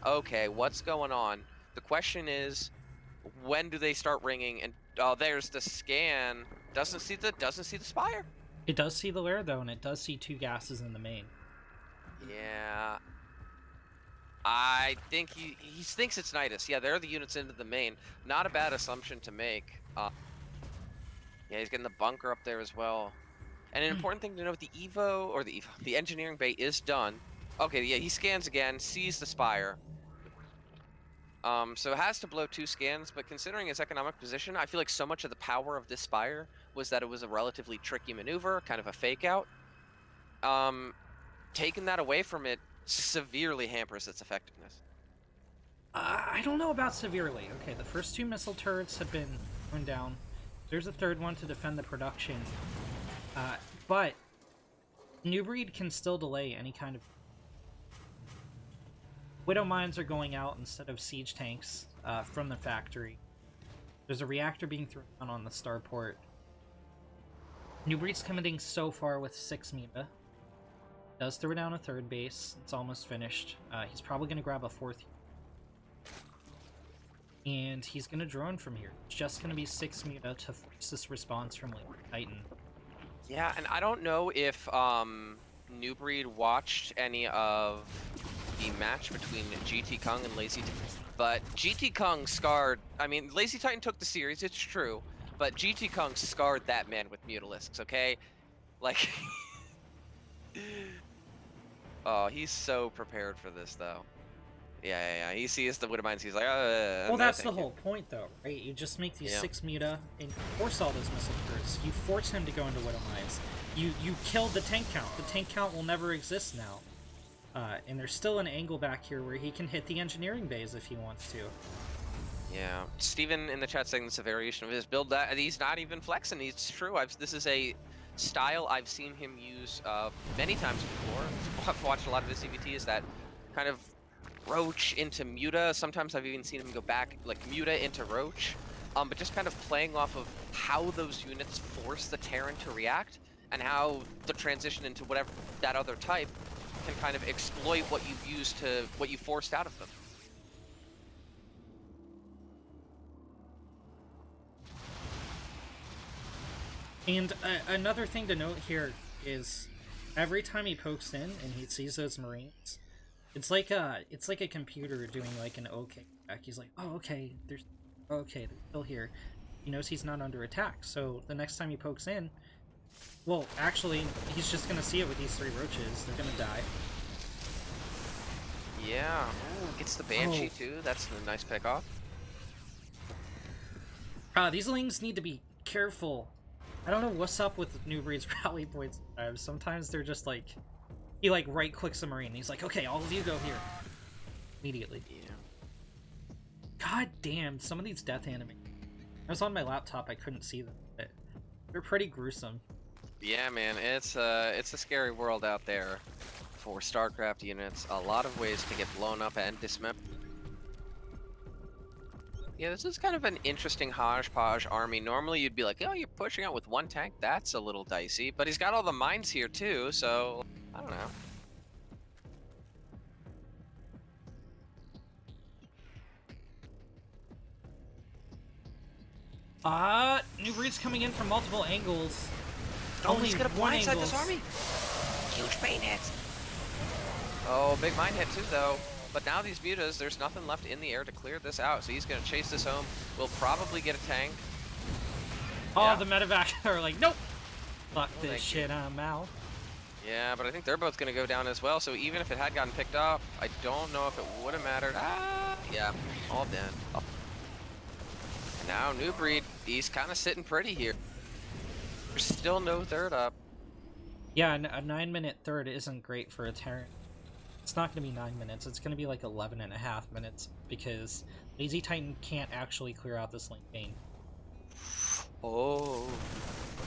C: Okay, what's going on? The question is, when do they start ringing? And oh, there's the scan. Doesn't see the spire.
B: It does see the lair though, and it does see 2 gases in the main.
C: Yeah. I think he thinks it's Nidus. Yeah, they're the units into the main. Not a bad assumption to make. Yeah, he's getting the bunker up there as well. And an important thing to note, the the engineering bay is done. Okay, yeah, he scans again, sees the spire. So it has to blow 2 scans, but considering his economic position, I feel like so much of the power of this spire was that it was a relatively tricky maneuver, kind of a fake out. Taking that away from it severely hampers its effectiveness.
B: I don't know about severely. Okay, the first 2 missile turrets have been thrown down. There's a 3rd one to defend the production. But New Breed can still delay any kind of... Widow mines are going out instead of siege tanks from the factory. There's a reactor being thrown on the starport. New Breed's committing so far with 6 meta. Does throw down a 3rd base. It's almost finished. He's probably going to grab a 4th. And he's going to drone from here. It's just going to be 6 meta to force this response from LazyTitan.
C: Yeah, and I don't know if New Breed watched any of the match between GT Kung and LazyTitan, but GT Kung scarred... I mean, LazyTitan took the series, it's true, but GT Kung scarred that man with Mutalisks, okay? Like... Oh, he's so prepared for this, though. Yeah. He sees the Widow Mines, he's like,
B: well,
C: no,
B: that's the
C: thank you.
B: whole point, though, right? You just make these 6 meta and force all those missile turrets. You force him to go into Widow Mines. You killed the tank count. The tank count will never exist now. And there's still an angle back here where he can hit the engineering bays if he wants to.
C: Yeah, Steven in the chat saying it's a variation of his build that he's not even flexing. It's true. This is a style I've seen him use many times before. I've watched a lot of his CVT. Is that kind of Roach into Muta? Sometimes I've even seen him go back like Muta into Roach. But just kind of playing off of how those units force the Terran to react and how the transition into whatever that other type can kind of exploit what you've used to what you forced out of them.
B: And another thing to note here is every time he pokes in and he sees those Marines, it's like a computer doing like an okay check. He's like, oh, okay, they're still here. He knows he's not under attack, so the next time he pokes in, well, actually, he's just gonna see it with these 3 roaches. They're gonna die.
C: Yeah, ooh, gets the Banshee too. That's a nice pick off.
B: These Lings need to be careful. I don't know what's up with New Breed's rally points sometimes. Sometimes they're just like... He like right-clicks a Marine and he's like, okay, all of you go here. Immediately.
C: Yeah.
B: God damn, some of these death animations. I was on my laptop, I couldn't see them, but they're pretty gruesome.
C: Yeah, man, it's a scary world out there for StarCraft units. A lot of ways to get blown up and dismembered. Yeah, this is kind of an interesting hodgepodge army. Normally you'd be like, oh, you're pushing out with 1 tank? That's a little dicey. But he's got all the mines here too, so I don't know.
B: New Breed's coming in from multiple angles.
C: Oh,
B: Only
C: he's gonna
B: one
C: blindside
B: angle.
C: this army. Huge main hits. Oh, big mine hit too, though. But now these mutas, there's nothing left in the air to clear this out, so he's gonna chase this home. We'll probably get a tank.
B: Oh,
C: Yeah.
B: the medevac are like, nope. Fuck
C: Oh,
B: this
C: thank
B: shit, I'm out.
C: Yeah, but I think they're both gonna go down as well. So even if it had gotten picked up, I don't know if it would have mattered. Yeah, all dead. Oh. Now New Breed, he's kind of sitting pretty here. There's still no 3rd up.
B: Yeah, a 9-minute 3rd isn't great for a Terran. It's not going to be 9 minutes, it's going to be like 11.5 minutes, because LazyTitan can't actually clear out this lane main.
C: Oh.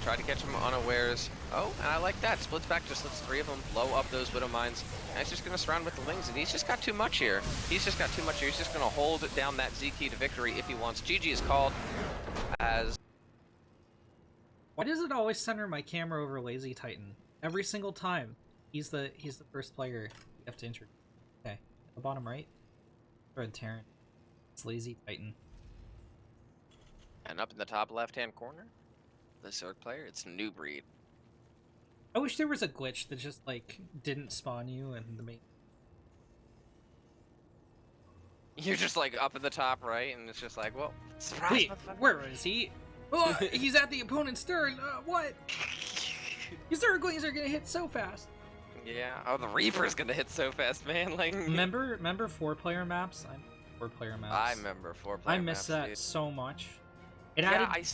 C: Try to catch him unawares. Oh, and I like that. Splits back, just lets 3 of them blow up those Widow Mines. And he's just going to surround with the Lings, and he's just got too much here. He's just got too much here. He's just going to hold down that Z key to victory if he wants. GG is called as...
B: Why does it always center my camera over LazyTitan? Every single time. He's the first player you have to introduce. Okay, the bottom right. Red Terran. It's LazyTitan.
C: And up in the top left-hand corner, the Zerg player, it's New Breed.
B: I wish there was a glitch that just, like, didn't spawn you in the main...
C: You're just, like, up in the top right, and it's just like, well, surprise,
B: Wait,
C: motherfucker.
B: where is he? Oh, he's at the opponent's turn! What? His Zerglings are gonna hit so fast!
C: Yeah, oh, the Reaper's gonna hit so fast, man, like...
B: Remember 4-player maps? I 4-player maps.
C: I remember 4-player
B: I miss
C: maps,
B: that
C: dude.
B: so much. It
C: Yeah,
B: added...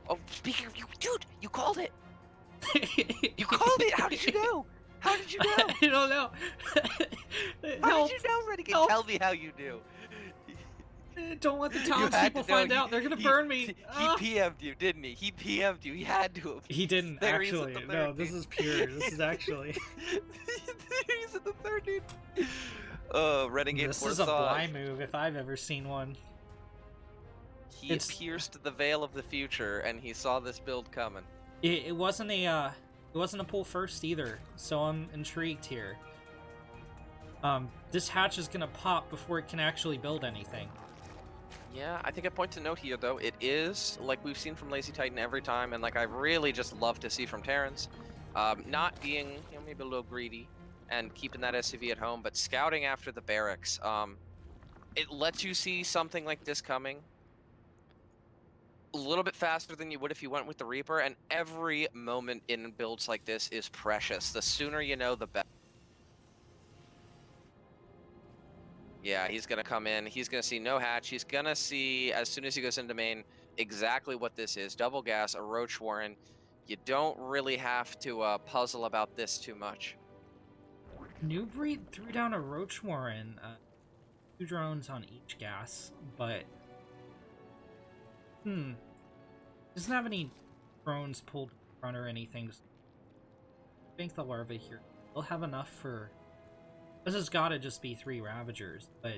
C: Oh, speaking of you, dude, you called it! You called it! How did you know? How did you know?
B: I don't know.
C: How
B: Help.
C: did you know, Renegade?
B: Help.
C: Tell me how you knew.
B: Don't let the
C: You
B: townspeople
C: had to know.
B: find out. They're gonna burn me.
C: He
B: Ah.
C: PM'd you, didn't he? He PM'd you. He had to have.
B: He didn't
C: There he is at
B: actually.
C: the
B: No,
C: third,
B: this
C: dude.
B: is pure. This is actually.
C: He's at the third, dude. Renegade
B: This is a
C: foresaw.
B: blind move if I've ever seen one.
C: He
B: It's-
C: pierced the veil of the future, and he saw this build coming.
B: It wasn't a pull first either, so I'm intrigued here. This hatch is gonna pop before it can actually build anything.
C: Yeah, I think a point to note here, though, it is, like we've seen from LazyTitan every time, and like I really just love to see from Terrans, not being, you know, maybe a little greedy and keeping that SCV at home, but scouting after the barracks. It lets you see something like this coming a little bit faster than you would if you went with the Reaper, and every moment in builds like this is precious. The sooner you know, the better. Yeah, he's gonna come in. He's gonna see no hatch. He's gonna see, as soon as he goes into main, exactly what this is. Double gas, a Roach Warren. You don't really have to puzzle about this too much.
B: New Breed threw down a Roach Warren, 2 drones on each gas, but doesn't have any drones pulled in front or anything. I think the larva here will have enough for. This has got to just be 3 Ravagers, but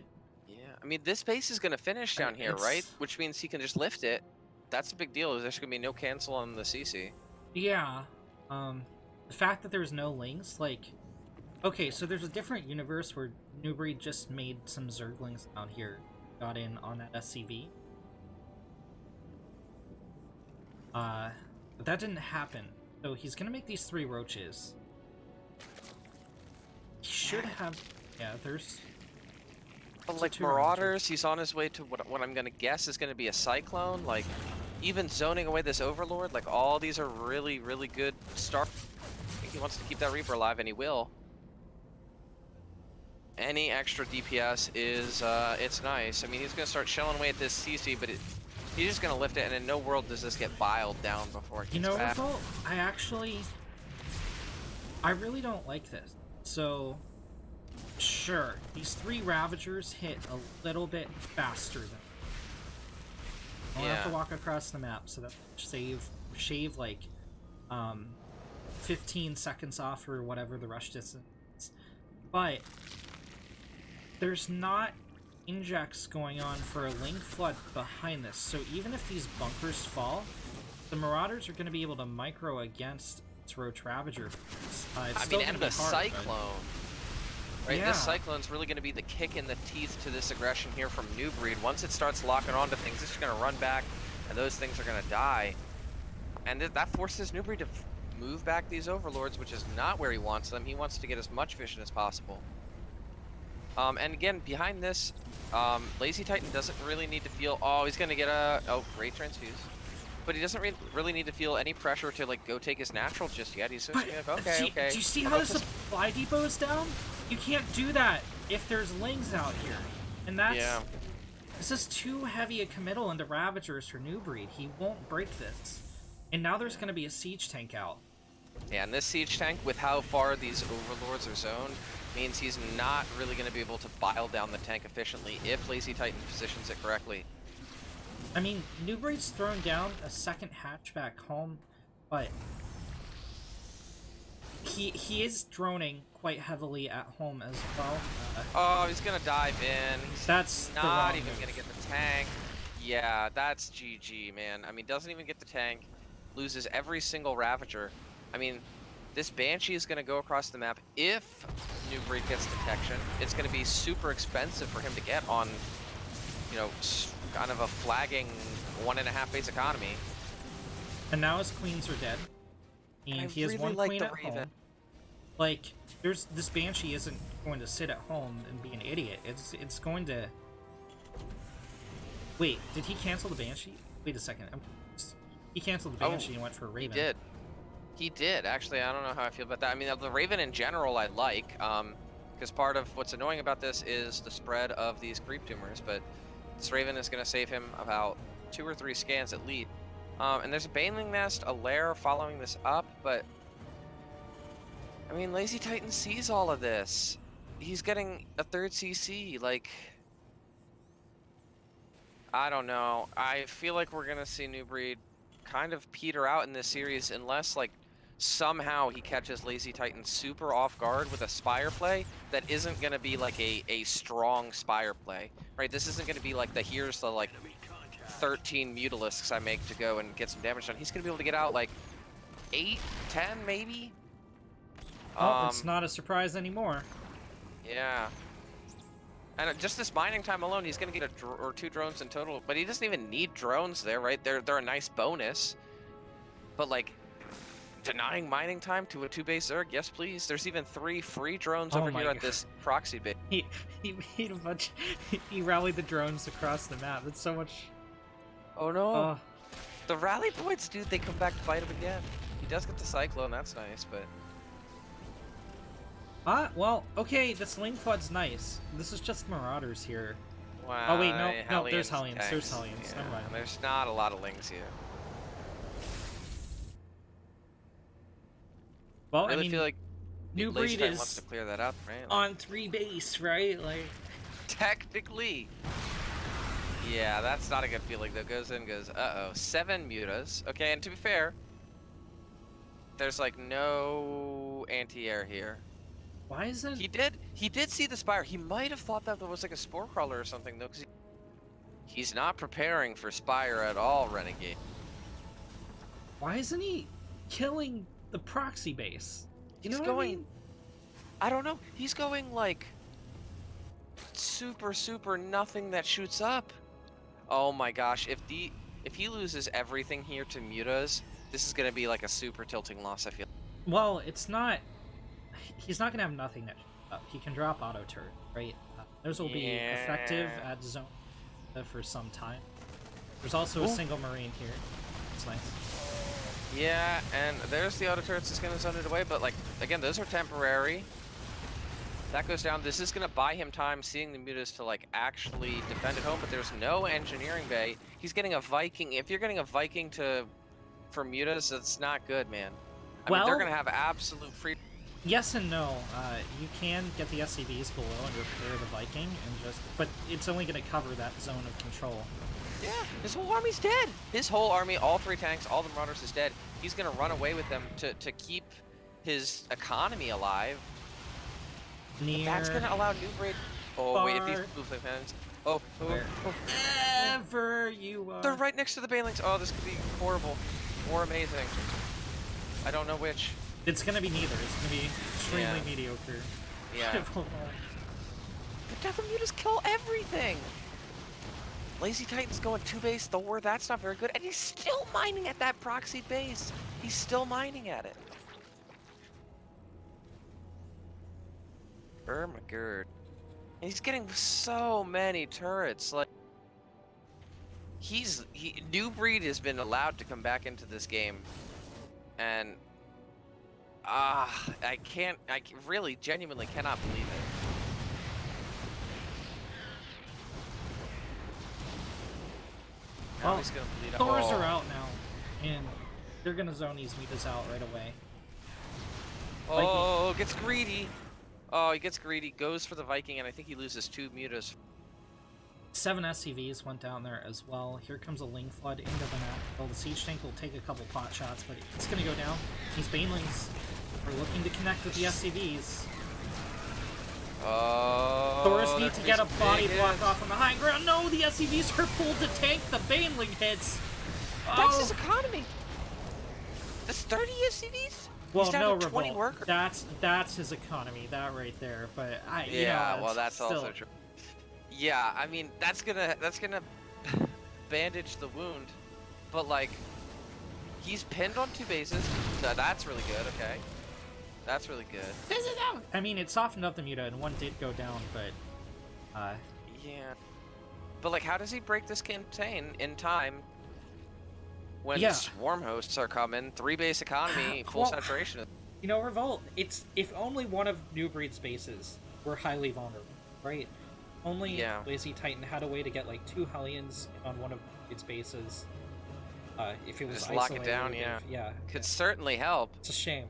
C: Yeah, I mean, this base is gonna finish down here, right?
B: It's-
C: Which means he can just lift it. That's a big deal. There's gonna be no cancel on the CC.
B: yeah, the fact that there's no links, like, okay, so there's a different universe where New Breed just made some Zerglings out here, got in on that SCV. But that didn't happen. So he's gonna make these 3 roaches. He should have. Yeah, there's.
C: But
B: So
C: like
B: 2
C: Marauders, he's on his way to what I'm gonna guess is gonna be a Cyclone. Like, even zoning away this Overlord, like all these are really, really good start. I think he wants to keep that Reaper alive, and he will. Any extra DPS is, it's nice. I mean, he's gonna start shelling away at this CC, but he's just gonna lift it, and in no world does this get biled down before it gets
B: You know,
C: back.
B: Revolt, I really don't like this. So, sure, these 3 Ravagers hit a little bit faster than. I'll have to
C: Yeah.
B: walk across the map so that shave like 15 seconds off or whatever the rush distance is. But there's not injects going on for a link flood behind this, so even if these bunkers fall, the Marauders are going to be able to micro against its Roach Ravager. It's
C: I
B: still
C: mean,
B: gonna
C: and
B: be
C: the
B: hard, but-
C: Cyclone. Right,
B: Yeah.
C: this Cyclone's really going to be the kick in the teeth to this aggression here from New Breed. Once it starts locking onto things, it's going to run back, and those things are going to die. And that forces New Breed to move back these Overlords, which is not where he wants them. He wants to get as much vision as possible. And again, behind this, LazyTitan doesn't really need to feel, oh, he's going to get a, oh, great transfuse. But he doesn't really need to feel any pressure to like go take his natural just yet. He's just
B: But,
C: like, okay, okay.
B: do you see how the supply depot is down? You can't do that if there's lings out here. And that's...
C: Yeah.
B: This is too heavy a committal into Ravagers for New Breed. He won't break this. And now there's going to be a siege tank out.
C: Yeah, and this siege tank, with how far these Overlords are zoned, means he's not really going to be able to bile down the tank efficiently if LazyTitan positions it correctly.
B: I mean, New Breed's thrown down a second hatchback home, but he is droning quite heavily at home as well.
C: Oh, he's going to dive in. He's
B: That's the
C: not
B: wrong
C: even
B: move.
C: going to get the tank. Yeah, that's GG, man. I mean, doesn't even get the tank. loses every single Ravager. I mean, this Banshee is going to go across the map. If New Breed gets detection, it's going to be super expensive for him to get on, you know, kind of a flagging 1.5 base economy.
B: And now his queens are dead. And he has
C: really
B: one
C: like
B: queen
C: the
B: at
C: Raven.
B: home. Like, this Banshee isn't going to sit at home and be an idiot. It's going to... Wait, did he cancel the Banshee? Wait a second. He canceled the Banshee and went for a Raven.
C: He did. He did. Actually, I don't know how I feel about that. I mean, the Raven in general I like, because part of what's annoying about this is the spread of these creep tumors, but this Raven is going to save him about 2 or 3 scans at least. And there's a Baneling Nest, a Lair following this up, but I mean, LazyTitan sees all of this. He's getting a 3rd CC, like... I don't know. I feel like we're gonna see New Breed kind of peter out in this series unless, like, somehow he catches LazyTitan super off guard with a Spire play that isn't gonna be like a strong Spire play, right? This isn't gonna be like here's the, like, 13 Mutalisks I make to go and get some damage done. He's gonna be able to get out, like, 8, 10, maybe?
B: Oh, it's not a surprise anymore.
C: Yeah. And just this mining time alone, he's going to get or 2 drones in total. But he doesn't even need drones there, right? They're a nice bonus. But, like, denying mining time to a 2-base Zerg? Yes, please. There's even 3 free drones over here at this proxy base.
B: He made a bunch... He rallied the drones across the map. That's so much...
C: Oh, no. The rally points, dude, they come back to bite him again. He does get the Cyclone. That's nice, but...
B: Well, okay, this Link Flood's nice. This is just Marauders here.
C: Wow.
B: Oh, wait, no, there's Hellions.
C: Tanks.
B: There's Hellions.
C: Yeah,
B: Never mind.
C: there's not a lot of Lings here.
B: Well,
C: I really feel like
B: New
C: LazyTitan
B: Breed
C: wants
B: is
C: to clear that up, right? Like,
B: on 3 base, right? Like,
C: technically. Yeah, that's not a good feeling though. Goes in, goes, uh-oh. 7 mutas. Okay, and to be fair, there's like no anti-air here.
B: why isn't...
C: He did see the Spire. He might have thought that there was like a Spore Crawler or something though, because he's not preparing for Spire at all, Renegade.
B: Why isn't he killing the proxy base? You
C: He's
B: know
C: going...
B: what I mean?
C: I don't know. He's going like super nothing that shoots up. Oh my gosh, if he loses everything here to mutas, this is gonna be like a super tilting loss, I feel.
B: Well, it's not... He's not gonna have nothing that... he can drop auto turret, right? Those will be effective at zone for some time. There's also a single Marine here. It's nice.
C: Yeah, and there's the auto turrets that's gonna zone it away, but like, again, those are temporary. That goes down. This is gonna buy him time seeing the mutas to like actually defend at home, but there's no engineering bay. He's getting a Viking. If you're getting a Viking for mutas, that's not good, man. I mean, they're gonna have absolute free.
B: Yes and no. You can get the SCVs below and repair the Viking, but it's only going to cover that zone of control.
C: Yeah, his whole army's dead. His whole army, all 3 tanks, all the Marauders is dead. He's gonna run away with them to keep his economy alive. That's gonna allow New Breed. Oh wait, if these blue flame hands.
B: Wherever you are.
C: They're right next to the Banelings. Oh, this could be horrible or amazing. I don't know which.
B: It's gonna be neither. It's gonna be extremely mediocre.
C: Yeah. The Devil Mutas kill everything! LazyTitan's going 2-base Thor, that's not very good, and he's still mining at that proxy base! He's still mining at it. Ermagerd. He's getting so many turrets, like... New Breed has been allowed to come back into this game, and... I really genuinely cannot believe it.
B: Well, Thors are out now, and they're gonna zone these mutas out right away.
C: Oh, gets greedy. Oh, he gets greedy, goes for the Viking, and I think he loses 2 mutas.
B: 7 SCVs went down there as well. Here comes a Ling Flood into the map. Well, the Siege Tank will take a couple pot shots, but it's gonna go down. These Banelings are looking to connect with the SCVs.
C: Oh,
B: Thors need to get a body block off on the high ground. No, the SCVs are pulled to tank the Baneling hits.
C: That's his economy. That's 30 SCVs?
B: Well,
C: He's down
B: no
C: to 20
B: revolt.
C: workers.
B: That's his economy, that right there. But
C: Yeah, well,
B: it's
C: that's
B: still...
C: also true. Yeah, I mean, that's gonna bandage the wound, but like, he's pinned on 2 bases. So that's really good. Okay, that's really good.
B: I mean, it softened up the muta, and one did go down, but
C: Yeah, but like, how does he break this campaign in time? When
B: Yeah.
C: swarm hosts are coming, 3 base economy, full
B: Well,
C: saturation.
B: you know, revolt. It's if only one of New Breed's bases were highly vulnerable, right? Only LazyTitan had a way to get like 2 Hellions on one of its bases. If it was
C: Just
B: isolated,
C: lock it down,
B: yeah.
C: Could certainly help.
B: It's a shame.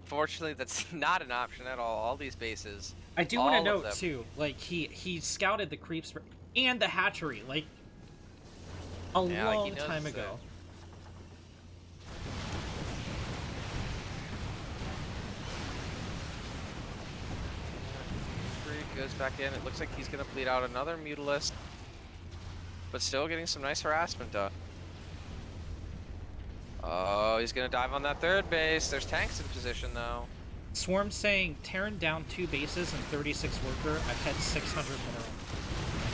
C: Fortunately, that's not an option at all. All these bases.
B: I do want to note too, like he scouted the creeps and the hatchery like a long time ago.
C: Goes back in. It looks like he's gonna bleed out another Mutalist, but still getting some nice harassment done. Oh, he's gonna dive on that 3rd base. There's tanks in position though.
B: Swarm saying tearing down 2 bases and 36 worker. I've had 600 mineral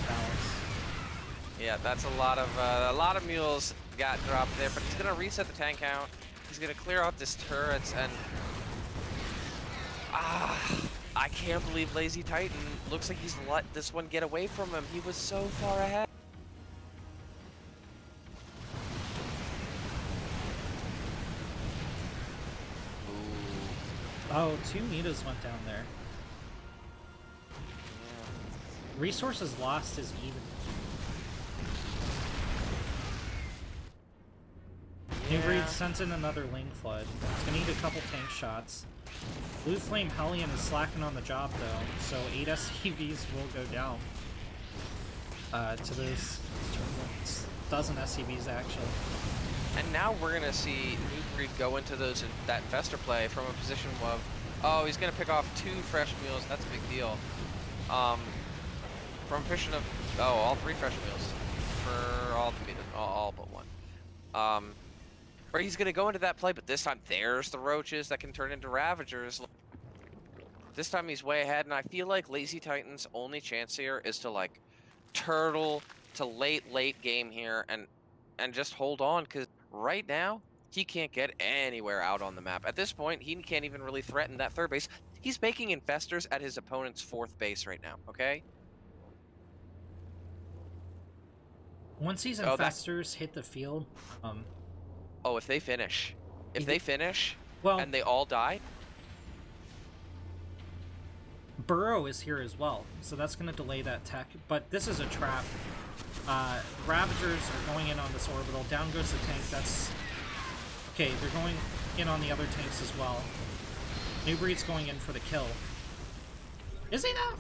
B: balance.
C: Yeah, that's a lot of mules got dropped there, but he's gonna reset the tank count. He's gonna clear out this turrets and I can't believe LazyTitan looks like he's let this one get away from him. He was so far ahead. Ooh.
B: Oh, 2 mutas went down there.
C: Yeah.
B: Resources lost is even. New Breed sends in another Ling Flood. It's gonna need a couple tank shots. Blue Flame Hellion is slacking on the job though, so 8 SCVs will go down. To those dozen SCVs actually.
C: And now we're gonna see New Breed go into that Infestor play from a position of, oh, he's gonna pick off 2 fresh mules. That's a big deal. From a position of, all 3 fresh mules for all but one. Or he's gonna go into that play, but this time there's the roaches that can turn into Ravagers. This time he's way ahead, and I feel like LazyTitan's only chance here is to like turtle to late game here and just hold on, because right now he can't get anywhere out on the map. At this point, he can't even really threaten that 3rd base. He's making infestors at his opponent's 4th base right now. Okay.
B: Once these infestors hit the field,
C: oh, if they finish,
B: well,
C: and they all die.
B: Burrow is here as well, so that's going to delay that tech, but this is a trap. Ravagers are going in on this orbital. Down goes the tank. That's... Okay, they're going in on the other tanks as well. New Breed's going in for the kill. Is he now?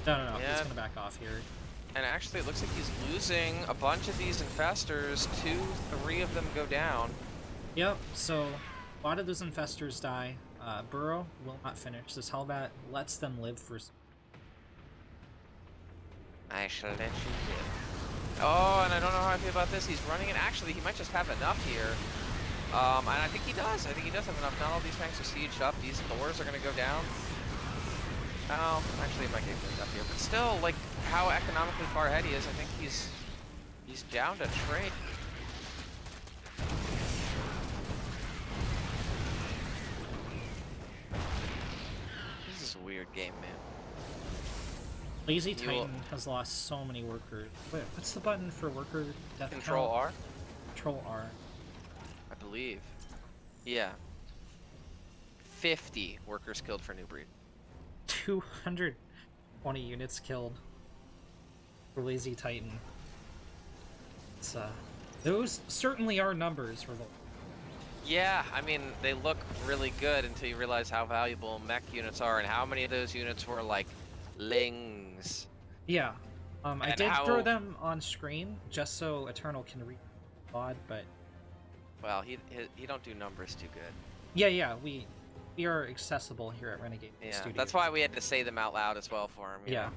B: No.
C: Yeah.
B: He's going to back off here.
C: And actually, it looks like he's losing a bunch of these infestors. 2, 3 of them go down.
B: Yep, so a lot of those infestors die. Burrow will not finish. This Hellbat lets them live for...
C: I shall let you live. Oh, and I don't know how I feel about this. He's running it. Actually, he might just have enough here. And I think he does. I think he does have enough. Not all these tanks are sieged up. These Thors are going to go down. Oh, actually, he might get cleaned up here. But still, like, how economically far ahead he is, I think he's down to trade. This is a weird game, man.
B: LazyTitan has lost so many workers. Wait, what's the button for worker death
C: Control
B: count?
C: R?
B: Control R.
C: I believe. Yeah. 50 workers killed for New Breed.
B: 220 units killed for LazyTitan. It's, those certainly are numbers for the...
C: Yeah, I mean, they look really good until you realize how valuable mech units are and how many of those units were, like, Lings.
B: Yeah. I did throw them on screen just so Eternal can read VOD, but...
C: Well, he don't do numbers too good.
B: Yeah, we are accessible here at Renegade Studios.
C: That's why we had to say them out loud as well for him.
B: Yeah.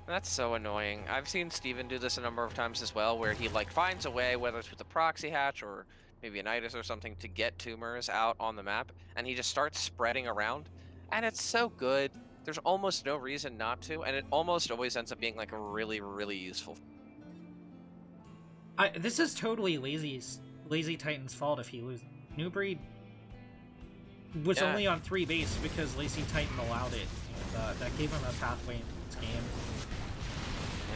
C: That's so annoying. I've seen Steven do this a number of times as well, where he like finds a way, whether it's with a proxy hatch or maybe an itis or something, to get tumors out on the map, and he just starts spreading around, and it's so good. There's almost no reason not to, and it almost always ends up being like a really, really useful.
B: This is totally LazyTitan's fault if he loses. New Breed was
C: Yeah.
B: only on 3 base because LazyTitan allowed it. And, that gave him a pathway into this game.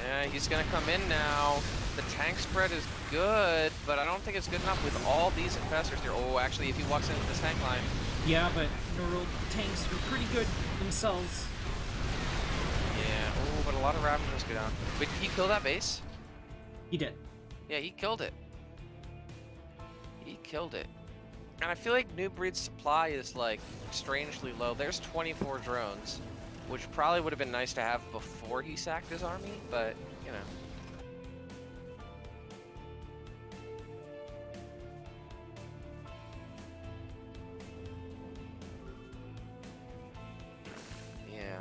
C: Yeah, he's gonna come in now. The tank spread is good, but I don't think it's good enough with all these infestors here. Oh, actually, if he walks into this tank line.
B: Yeah, but neural tanks are pretty good themselves.
C: Yeah, oh, but a lot of Ravagers go down. Wait, did he kill that base?
B: He did.
C: Yeah, he killed it. He killed it. And I feel like New Breed's supply is, like, strangely low. There's 24 drones, which probably would have been nice to have before he sacked his army, but, you know. Yeah.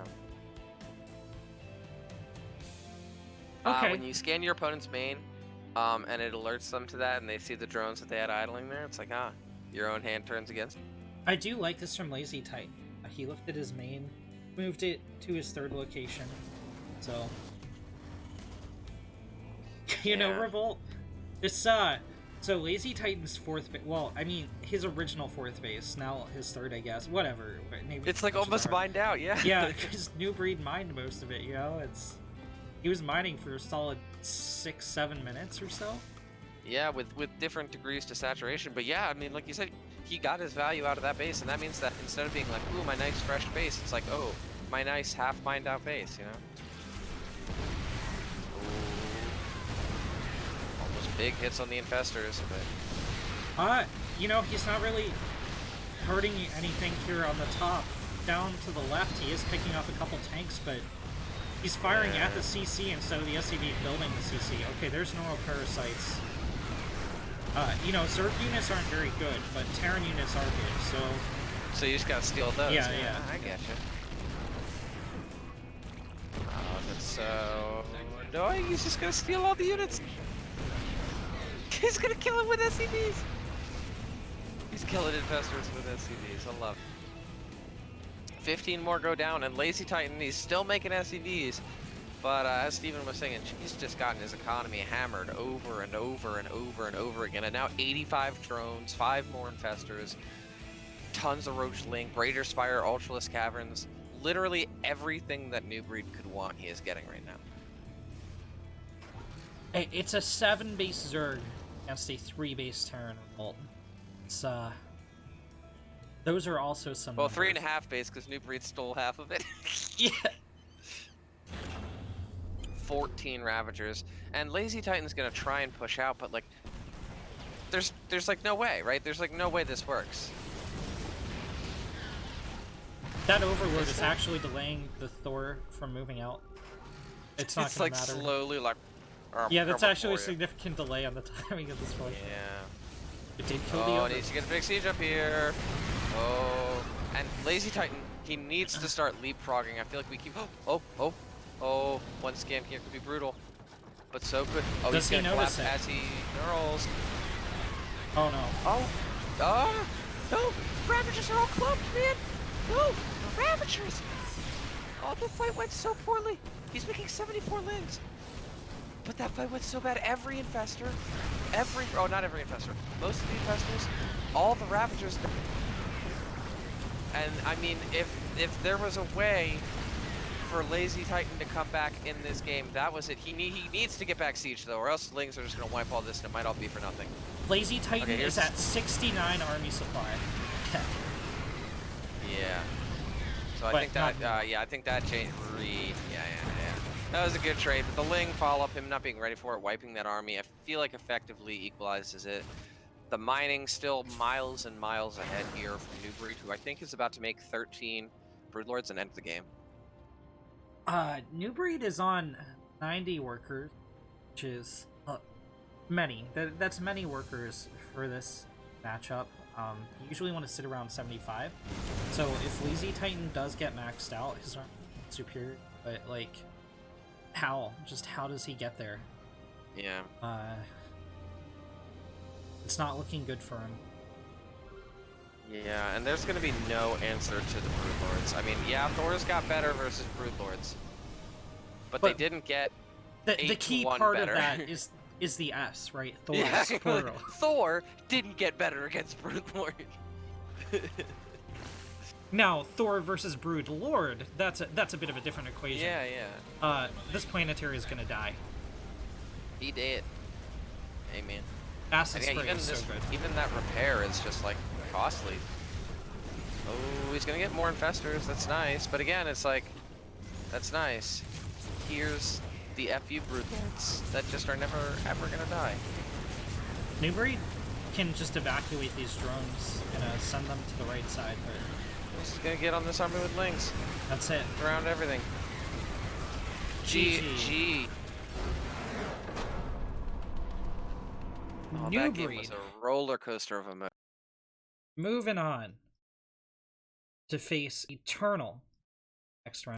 B: Okay.
C: When you scan your opponent's main, and it alerts them to that, and they see the drones that they had idling there, it's like, your own hand turns against.
B: I do like this from LazyTitan. He lifted his main, moved it to his 3rd location. So, you know,
C: Yeah.
B: Revolt. This so LazyTitan's 4th base. Well, I mean, his original 4th base. Now his 3rd, I guess. Whatever. Maybe
C: It's like
B: touches
C: almost
B: are-
C: mined out, yeah.
B: Yeah, because New Breed mined most of it. You know, he was mining for a solid 6-7 minutes or so.
C: Yeah, with different degrees to saturation. But yeah, I mean, like you said, he got his value out of that base, and that means that instead of being like, ooh, my nice fresh base, it's like, oh, my nice half mined out base, you know? Ooh. Almost big hits on the infestors, but
B: You know, he's not really hurting anything here on the top. Down to the left, he is picking off a couple tanks, but he's firing at the CC instead of the SCV building the CC. Okay, there's no parasites. You know, Zerg units aren't very good, but Terran units are good, so...
C: So you just gotta steal those.
B: Yeah, yeah.
C: I get you. Oh, that's so annoying. He's just gonna steal all the units. He's gonna kill him with SCVs. He's killing infestors with SCVs. I love it. 15 more go down, and LazyTitan, he's still making SCVs. But as Steven was saying, he's just gotten his economy hammered over and over and over and over again. And now 85 drones, 5 more infestors, tons of Roach Link, Raider Spire, Ultralisk Caverns. Literally everything that New Breed could want, he is getting right now.
B: Hey, it's a 7-base Zerg against a 3-base Terran Revolt. It's, those are also some...
C: Well,
B: numbers.
C: 3.5 base, because New Breed stole half of it.
B: Yeah.
C: 14 Ravagers, and LazyTitan's gonna try and push out, but like, there's like no way, right? There's like no way this works.
B: That Overlord is actually delaying the Thor from moving out. It's not
C: It's
B: gonna
C: like
B: matter.
C: slowly like.
B: Yeah, that's actually a
C: for you.
B: significant delay on the timing of this point.
C: Yeah.
B: It did kill the
C: Oh,
B: Overlord.
C: needs to get a big siege up here. Oh, and LazyTitan, he needs to start leapfrogging. I feel like we keep. Oh, one scan here could be brutal, but so good. Oh,
B: Does
C: he's
B: he
C: gonna
B: notice
C: collapse
B: it?
C: as he knurls.
B: Oh no.
C: Oh, no! Ravagers are all clumped, man! No! The Ravagers! Oh, the fight went so poorly! He's making 74 lings! But that fight went so bad. Every infestor, oh, not every infestor, most of the infestors, all the Ravagers. And I mean, if there was a way for LazyTitan to come back in this game, that was it. He needs to get back siege though, or else Lings are just gonna wipe all this, and it might all be for nothing.
B: LazyTitan
C: Okay,
B: is at 69 army supply.
C: Yeah. So I
B: But
C: think that,
B: not-
C: yeah, I think that changed. Yeah. That was a good trade, but the Ling follow-up, him not being ready for it, wiping that army, I feel like effectively equalizes it. The mining still miles and miles ahead here from New Breed, who I think is about to make 13 Broodlords and end the game.
B: New Breed is on 90 workers, which is many. That's many workers for this matchup. You usually want to sit around 75. So if LazyTitan does get maxed out, his army is superior, but like How does he get there?
C: Yeah.
B: It's not looking good for him.
C: Yeah, and there's gonna be no answer to the Broodlords. I mean, yeah, Thor's got better versus Broodlords, but they didn't get
B: the key
C: 8-1
B: part
C: better.
B: of that is the S, right? Thor's
C: Yeah,
B: plural.
C: Thor didn't get better against Broodlord.
B: Now, Thor versus Brood Lord, that's a bit of a different equation.
C: Yeah, yeah.
B: This planetary is gonna die.
C: He did. Amen.
B: Acid
C: And yeah,
B: spray is so good.
C: even that repair is just like costly. Oh, he's gonna get more infestors. That's nice, but again, it's like, that's nice. Here's the FU Broodlords that just are never ever gonna die.
B: New Breed can just evacuate these drones and send them to the right side, but
C: This is gonna get on this army with Lings.
B: that's it.
C: Around everything. GG. Oh,
B: New
C: that game
B: Breed
C: was a roller coaster of a
B: moving on to face Eternal next round.